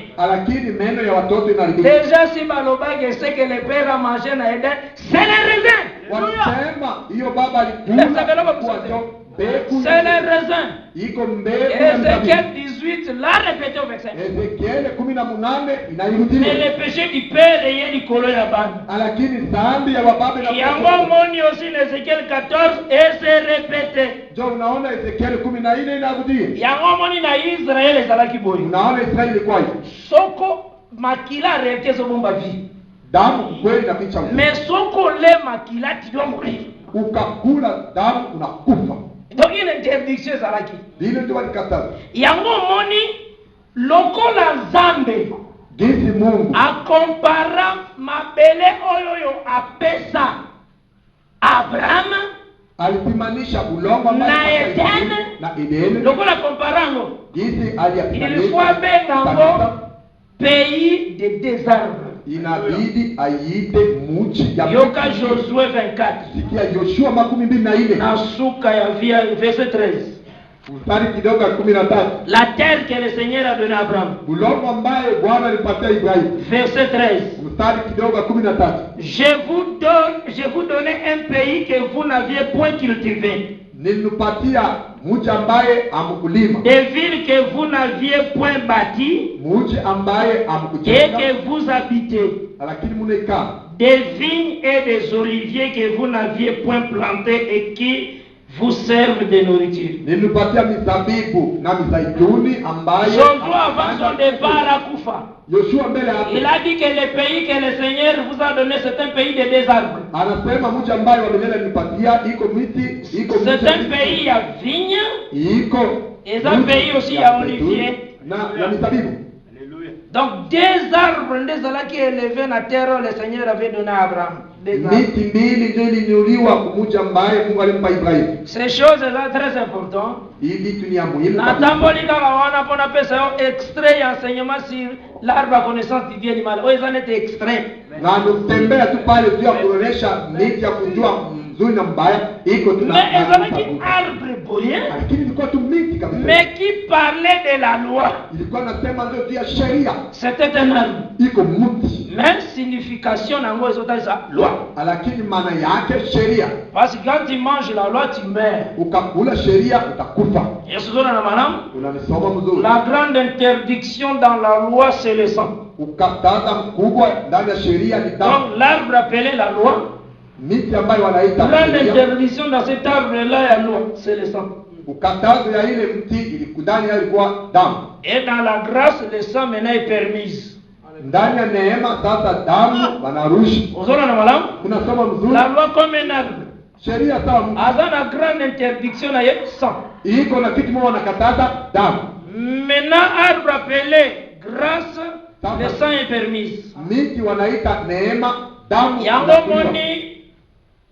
Déjà si Malobag sait que les pères ont mangé les raisins, c'est les raisins. C'est les raisins. Ézéchiel 18 l'a répété au verset. Mais le péché du père est du colo yaban. Yango moni aussi Ézéchiel 14 et c'est répété. ndio unaona Ezekiel 14 inarudia. yango moni na Israel ezalaki boye. Unaona Israeli ilikuwa hivi. Soko makila rekezo bomba vi. Damu kweli na picha. Mais soko le makila tu dois mourir. Ukakula damu unakufa. Donc une interdiction ezalaki. Dile ndio walikataza. Yango moni lokola Nzambe Jinsi Mungu akompara mabele oyo apesa Abraham alipimanisha ulongo na Eden, na Eden. lokola comparango Jinsi aliyapimanisha. ilikuwa bengango pays de désarbre. Inabidi aite muchi ya Yoka Josué 24. Sikia Yoshua 24. Na suka ya via verset 13. Mstari kidogo 13. La terre que le Seigneur a donnée à Abraham. Ulongo ambaye Bwana alipatia Ibrahim. Verset 13. Mstari kidogo 13. Je vous donne un pays que vous n'aviez point cultivé. Nilipatia mji ambaye amkulima. Des villes que vous n'aviez point bâties. Mji ambaye Et amkujenga. que vous habitez. Lakini munekaa. Des vignes et des oliviers que vous n'aviez point plantés et qui vous servent de nourriture. Nilipatia mizabibu na mizaituni ambaye Josué avant son départ à Koufa, Yoshua mbele hapo. il a dit que le pays que le Seigneur vous a donné, c'est un pays de désarbres. Anasema mji ambaye wamilele nilipatia iko miti, iko miti. C'est un pays à vignes. Iko. Et un pays aussi à olivier. Na mizabibu. Donc des arbres qui élevés na terre le Seigneur avait donné à Abraham. Miti mbili ndio ilinyuliwa kumji ambaye Mungu alimpa Ibrahim. Ces choses là très importantes. Hii vitu ni ya muhimu. Natamboli kama wana pona pesa extrait enseignement sur l'arbre à connaissance du bien et du mal. Oh, ils en étaient extraits. Na nutembea tu pale tu ya kuonesha miti ya kujua mzuri na mbaya iko tu na. Mais ils en étaient arbre boyen. Lakini ilikuwa tu miti kabisa. Mais qui parlait de la loi. Ilikuwa nasema ndio tu ya sheria. C'était un arbre. Iko mti. Mais signification nango ezotalisa loi. Lakini maana yake sheria. Parce que quand tu manges la loi tu meurs. Ukakula sheria utakufa. Yesu na manam. Unanisoma mzuri. La grande interdiction dans la loi c'est le sang. Ukataza mkubwa ndani ya sheria ni damu. Donc l'arbre appelé la loi. Miti ambayo wanaita grande interdiction dans cet arbre là ya loi c'est le sang. Ukatazo ya ile mti ilikudani ilikuwa damu. Et dans la grâce le sang maintenant est permise. Ndani ya neema sasa damu wanarushi. Uzona na malamu? Unasoma mzuri. La loi comme un arbre. Sheria sawa mtu. Azana grande interdiction na ye sang. Iko na kitu mmoja wanakataza damu. Maintenant arbre appelé grâce le sang est permise. Miti wanaita neema damu. Yango moni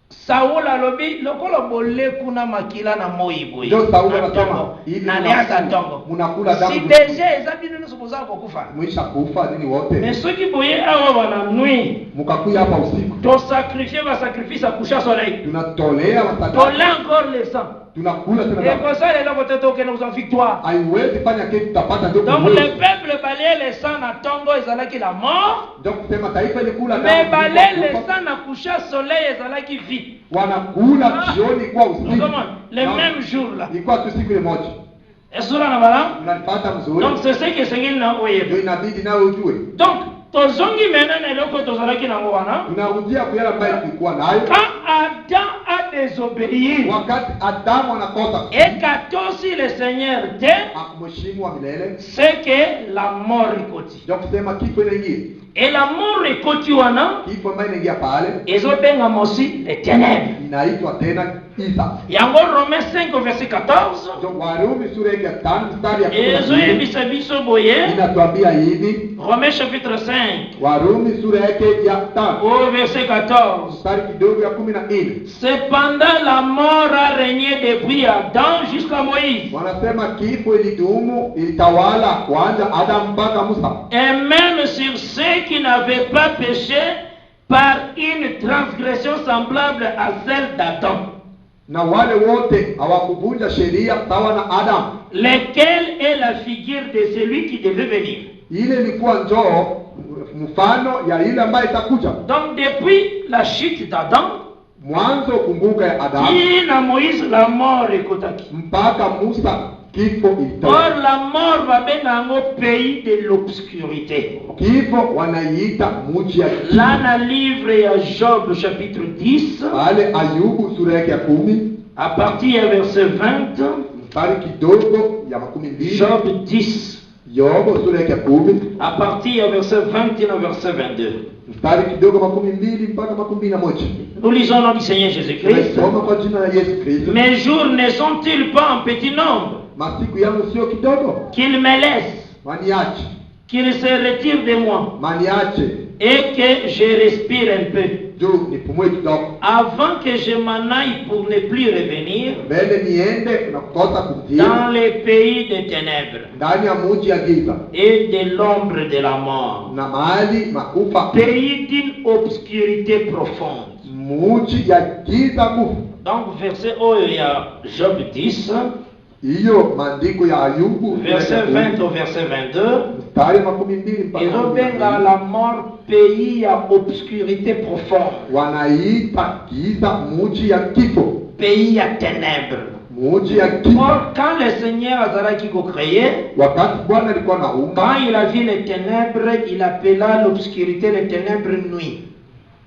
Saul alobi lokolo bole kuna makila na moibo. Ndio Saul anasema hivi na leaka tongo. Mnakula damu. Si deja ezabini nusubuza kukufa. Mwisha kufa nini wote. Mais ceux qui boye awa wana nui. Mkakuya hapa usiku. To sacrifier va sacrifice à coucher soleil. Tunatolea masadaka. Tolea encore le sang. Tunakula tena. Et comme ça les gens peut-être que nous en victoire. Haiwezi fanya kitu tutapata ndio. Donc le peuple balait le sang na tongo ezalaki la mort. Donc sema taifa ilikula damu. Mais balait le sang na coucher soleil ezalaki vie. Wanakula jioni kwa usiku. Le même jour là. Ilikuwa tu siku ile moja. Esura na bala? Unanipata mzuri. Donc c'est ce que Seigneur na oye. Ndio inabidi nawe ujue. Donc tozongi mena na loko tozalaki na ngwana. Unarudia kwa yale ambayo tulikuwa nayo. Quand Adam a désobéi. Wakati Adamu anakosa. Et katosi le Seigneur te. Akumheshimu wa milele. C'est que la mort ikoti. Donc sema kifo inaingia. Et la mort ikoti wana. Kifo ambayo inaingia pale. Ezobenga mosi les ténèbres. Inaitwa tena giza. Yango Romains 5 verset 14. Donc Warumi sura ya 5 mstari ya 14. Ezoyebisa biso boye. Inatuambia hivi. Romains chapitre 5. Warumi sura yake ya 5. Au verset 14. Mstari kidogo ya 14. Cependant la mort a régné depuis Adam jusqu'à Moïse. Wanasema kifo ilidumu ilitawala kuanza Adam mpaka Musa. Et même sur ceux qui n'avaient pas péché par une transgression semblable à celle d'Adam. Na wale wote hawakuvunja sheria sawa na Adam. Lequel est la figure de celui qui devait venir. Ile ilikuwa njoo mfano ya ile ambayo itakuja. Donc depuis la chute d'Adam, mwanzo kumbuka ya Adam na Moïse la mort ekotaki. Mpaka Musa kifo ilitoka. Or la mort va benga ngo pays de l'obscurité. Kifo wanaiita mji ya giza. Là na livre ya Job chapitre 10. Pale Ayubu sura yake ya 10. À partir du verset 20, mstari kidogo ya 12. Job 10. Yobo sura ya 10. À partir du verset 21 au verset 22. Mstari kidogo 12 mpaka 21. Nous lisons le nom du Seigneur Jésus-Christ. Tunasoma kwa jina la Yesu Kristo. Mes jours ne sont-ils pas en petit nombre? Masiku yangu sio kidogo. Qu'il me laisse, Maniache. qu'il se retire de moi Maniache. et que je respire un peu. Juu nipumue kidogo. Avant que je m'en aille pour ne plus revenir Mbele niende na kukosa kutia. dans les pays des ténèbres Ndani ya mji ya giza. et de l'ombre de la mort. Na mahali makufa. Pays d'une obscurité profonde. Mji ya giza kufu. Donc verset oyo ya Job 10, Hiyo maandiko ya Ayubu verset 20 au verset 22. mstari 12 mpaka Ils ont bien dans la mort pays à obscurité profonde. wanaita giza mji ya kifo. Pays à ténèbres. Mji ya kifo. Or, quand le Seigneur Azaraki a créé, Wakati Bwana alikuwa anaumba, quand il a vu les ténèbres, il appela l'obscurité les ténèbres nuit.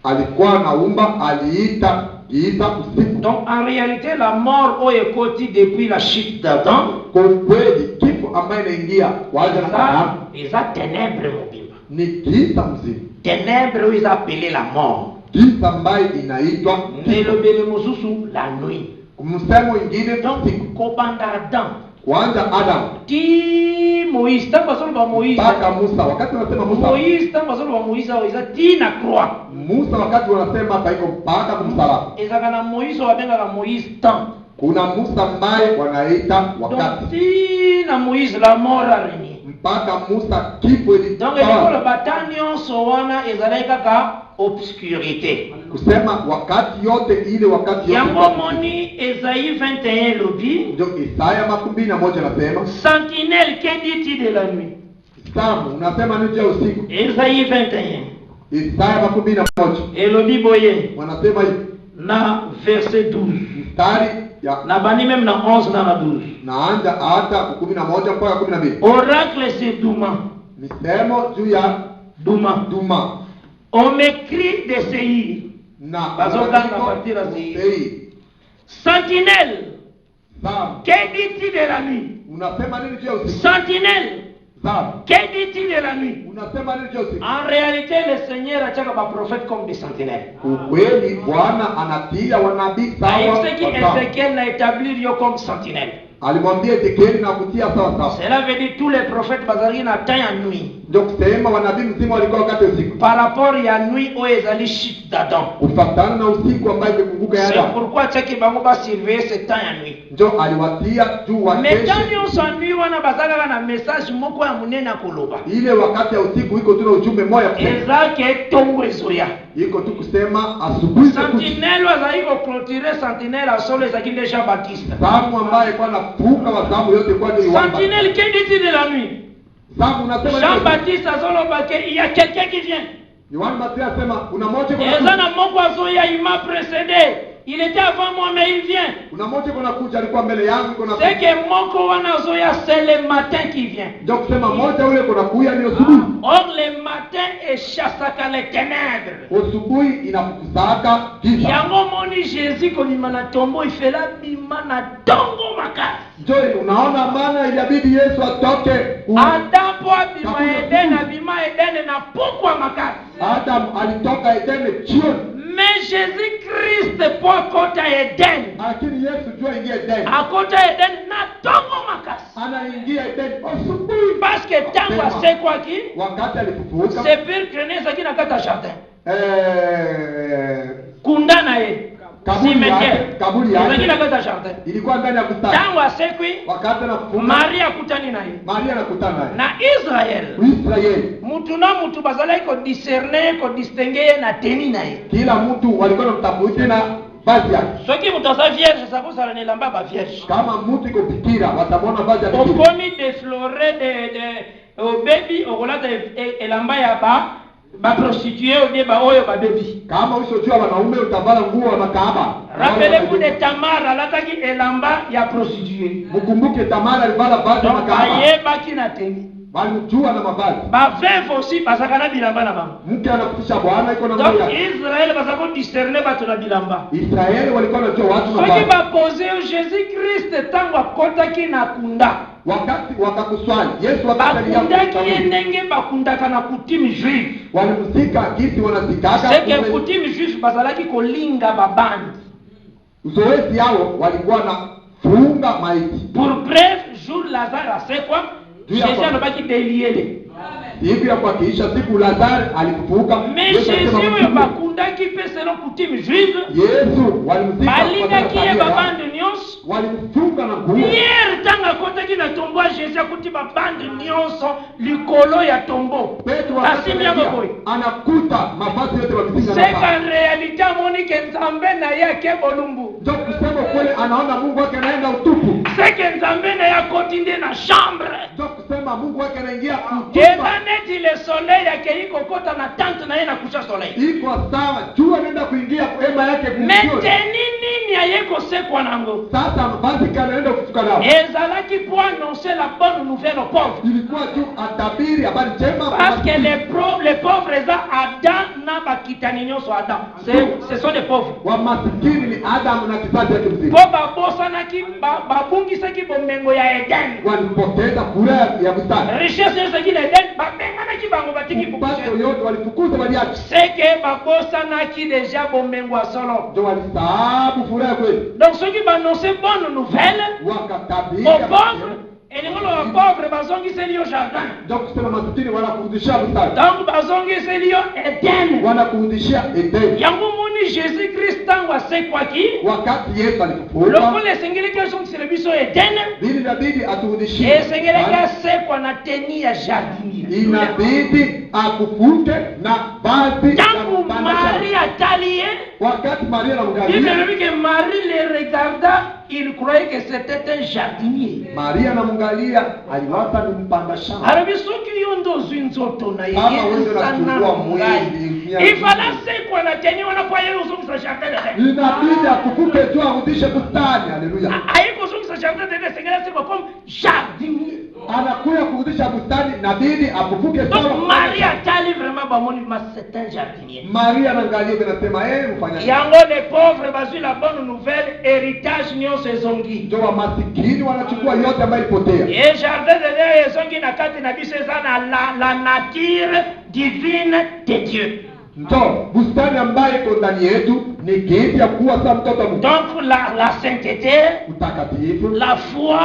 alikuwa anaumba, aliita giza usiku. Donc en réalité, la mort est côté depuis la chute d'Adam. Kwa kweli kifo ambayo inaingia waja na Adamu Ils ont ténèbres, mon bimba. ni giza mzima. Ténèbres, ils appelaient la mort. Giza ambayo inaitwa Mais le Bélémoussou, la nuit. msemo ingine Donc, usiku. Kobanda Adam. Kwanza Adamu Ti Moïse, tant que ba Moïse. mpaka Musa. Wakati wanasema Musa, Moïse, tant que ba Moïse, ti na croix. Musa wakati wanasema paiko mpaka msalaba. Ezakana Moïse wabenga ka Moïse temps. Kuna Musa ambaye wanaita wakati. Donc ti na Moïse la mort a régné. Mpaka Musa kifo Donc ilitawala. le batanyon sowana ezalai kaka obscurité. Kusema wakati yote ile wakati yote. Yango moni Esaïe 21 lobi. Ndio Isaya 21 nasema. Sentinelle, que dit-il de la nuit? Samu unasema nini ya usiku? Esaïe 21. Isaya 21. Elobi boye. Wanasema hivi. Na verset 12. Mstari ya Na bani même na 11 na 12. naanza hata 11 mpaka 12. Oracle c'est Douma. Misemo juu ya Duma. On m'écrit de Seir. Na Bazokanga partir à Seir. Sentinelle, Samu que dit-il de la nuit? unasema nini juu ya usiku? Sentinelle, Samu que dit-il de la nuit? unasema nini juu ya usiku? En réalité, le Seigneur a tiré un prophète comme des sentinelles. Ukweli Bwana anatia wanabii sawa. Ce qui Ézéchiel a établi comme sentinelle. Alimwambia Ezekieli na kutia sawa sawa. Cela veut dire tous les prophètes bazali na temps ya nuit. Ndio kusema wanabii mzima walikuwa wakati usiku. Par rapport ya nuit au ezali chute d'Adam. Kufatana na usiku ambayo imekumbuka C'est Adamu. pourquoi tchaki bango ba surveiller ce temps ya nuit. Ndio aliwatia juu wa Mais kesho. tant nyonso nuit wana bazaka na message moko ya munene koloba. Ile wakati ya usiku iko tu na ujumbe moja kusema. Ezake tongo ezoya. Iko tu kusema asubuhi Sentinelle wazali ko clôturer sentinelle à solo ezaki déjà Baptiste. Samu ambaye kwa nafuka wa Samu yote kwa ndio Sentinelle, que dit-il de la nuit? Samu unasema Jean-Baptiste azoloba que il y a quelqu'un qui vient. Yohana Baptiste asema kuna moja kwa Ezana moko azoya, il m'a précédé. Il était avant moi mais il vient. kuna moja kuna kuja alikuwa mbele yangu kuna C'est que moko wana zoya, c'est le matin qui vient. ndio kusema moja ule kuna kuya ni asubuhi. Or le matin échassaka les ténèbres. Asubuhi inafukusaka giza. Yango moni Jésus kolima na tombo ifela bima na tongo makasi. Ndio unaona maana ilibidi Yesu atoke. Adam po bima Eden bima Eden na pokwa makasi. Adam alitoka Edeni jioni. Mais Jésus-Christ po kota Eden. Lakini Yesu jua ingia Edeni. Akota Eden na tongo makasi. Anaingia Edeni asubuhi. Parce que tango asekwa ki Wakati alifufuka. c'est pire que neza ki na kata jardin. Kundana ye. Kaburi yake na kata jardin. ilikuwa ndani ya bustani. Tango asekwi Wakati anafufuka Maria kutani naye. Maria anakutana naye. Na Israel. Israeli. Mutu na mutu bazala ko discerner ko distinguer na teni naye. Kila mtu walikuwa wanamtambua na vazi yake. Soki mutu asa vierge sakosa na lamba ba vierge. Kama mtu iko bikira watamwona vazi yake. Okomi déflorer de au baby okolata elamba ya ba prostituée ou bien ba oyo ba baby. Kama usojua wanaume utavala nguo wa makahaba. Rappelez-vous de Tamar alataki elamba ya prostituée. Mkumbuke Tamara alivala vazi ya makahaba. Aye baki na teni. walimjua na mavazi. Baveuve aussi bazaka na bilamba na bango. Mke anakutisha bwana iko na Donc nguo. Israël bazako discerner bato na bilamba. Israeli walikuwa wanajua watu na Soki mavazi. bapose Jésus Christ tango akotaki na kunda. Wakati wakakuswali Yesu wakati Bakundaki ye ndenge bakundaka na coutume juive. walimsika kiti wanasikaka. C'est que coutume juive bazalaki kolinga babandi. Uzoezi yao walikuwa na funga maiti. Pour bref, jour Lazare asekwa, Jésus alobaki deliele. Hivi ya kwa kiisha siku Lazare alifufuka. Mais Jésus oyo bakundaki pe selon coutume juive. Yesu walimsika Balingaki ye babandi nyonso. walimfunga na nguo. Pierre tanga kotaki na tombo ya Jésus akuti babandi nyonso likolo ya tombo. Petro Asimbi yango boy. anakuta mavazi yote wakipiga C'est na qu'en réalité amoni ke Nzambe na ye ake bolumbu. ndio kusema kweli anaona Mungu wake anaenda utupu. C'est que Nzambe na ye akotinde na chambre. Ndio kusema Mungu wake anaingia utupu. Eza neti le soleil yake iko kota na tante na ye na kusha soleil. Iko sawa, jua anaenda kuingia kwa hema yake kuingia. Meteni nini ayeko sekwa nango. Sasa mavazi kanaenda kufuka nao. Ezalaki pour annoncer la bonne nouvelle aux pauvres. Ilikuwa tu atabiri habari njema Parce que les pauvres eza Adam na bakitani nyonso Adam. Ce sont des pauvres. wa masikini ni Adamu na kizazi yake mzima. Po babosanaki babungisaki bomengo ya Eden. Walipoteza kura ya bustani. Richesse ezaki na Eden babenganaki bango batiki Mpato bukuse. yote walifukuza waliacha. C'est que babosanaki déjà bomengo ya solo. Ndio walisahabu furaha kweli. Donc ceux qui annoncer bonne nouvelle Wakatabiri. aux pauvres, et les pauvres bazongiseli yo jardin. Ndio kusema masikini wanakurudishia bustani. Donc bazongiseli yo Eden. Wanakurudishia Edeni. Yango moni Jésus Christ tango asekwaki. Wakati Yesu alifufuka. Lokole esengeli azongisela biso Eden. Inabidi aturudishie. Esengeli asekwa na teni ya jardinier. Inabidi akufute na vazi Tango Marie atalie. Wakati Maria Bible anamwangalia, dit que Marie le regarda, il croyait que c'était un jardinier. Maria anamwangalia, aliwapa ni mpanda shamba. Arabi soki yo ndo nzoto na ye Kama wewe sana unachukua ngai. mwili, Ifala sekwa na teni wana kwa yeye uzungisa jardin de. Inabidi akufuke tu arudishe bustani. Haleluya. Aiko uzungisa jardin de sengela sekwa comme jardinier. Anakuya kurudisha bustani, inabidi akufuke sawa. Donc Marie atali vraiment bamoni ma c'est un jardinier. Maria anaangalia anasema mfanya. Yango les pauvres bazu la bonne nouvelle héritage nyonso ezongi. Ndio wa masikini wanachukua yote ambayo ipotea. Et jardin de Dieu ezongi na kati na biso ezana la nature divine de Dieu. Ndio bustani ambayo iko ndani yetu ni kiti ya kuwa sawa mtoto wa Mungu. Donc la sainteté, Utakatifu, la foi,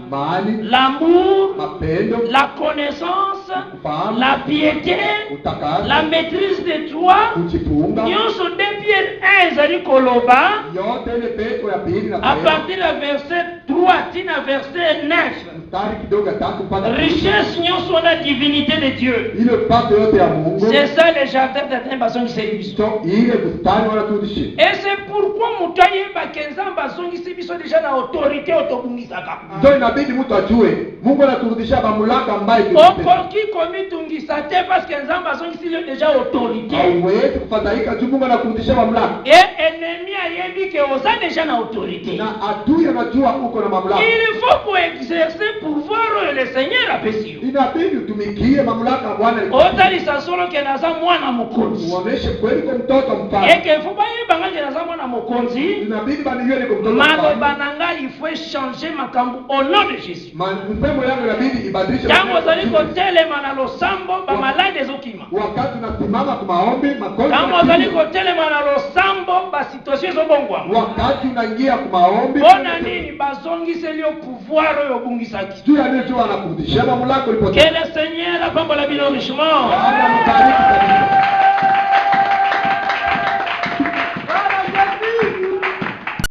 imani, l'amour, mapendo, la connaissance, kufahamu, la piété, utakaso, la maîtrise de toi. kujifunga. Nyonso de Pierre 1 ezali koloba Yote ile Petro ya pili na à partir du verset 3 tina verset 9. mstari kidogo tatu mpaka Richesse nyonso na divinité de Dieu. ile pato yote ya Mungu. C'est ça le jardin d'Eden bazongisi biso. So ile bustani wanaturudishia. Et c'est pourquoi mutayeba kenzamba bazongisi biso déjà na autorité otobungisaka. Ndio inabidi mtu ajue Mungu anaturudishia mamlaka ambayo tulipewa. Okoki komitungisa te parce que nzamba azongisi déjà autorité. Hauwezi kufadhaika juu Mungu anakurudishia mamlaka. Et ennemi ayebi ke oza déjà na autorité. Na adui anajua uko na mamlaka. Il faut pour exercer pouvoir le Seigneur apesi yo. Inabidi utumikie mamlaka Bwana. Otalisa solo ke naza mwana mokonzi. Uoneshe kweli kwa mtoto mfano. Et que faut bayeba nganje naza mwana mokonzi. Inabidi baniwe kwa mtoto Maloba mfano. nanga il faut changer makambo au nom de Jésus. Msemo yangu inabidi ibadilishe. Tango zali kotelema na losambo ba malade ezokima. Wakati unasimama kwa maombi, magonjwa. Tango zali kotelema na losambo ba situation ezobongwa. Wakati unaingia kwa maombi, Bona nini bazongiseli yo pouvoir oyo obungisaki. juu ya nini tu anakurudishia mamlaka Que ulipotea. le Seigneur apambola bino richement. Bwana mbariki kabisa.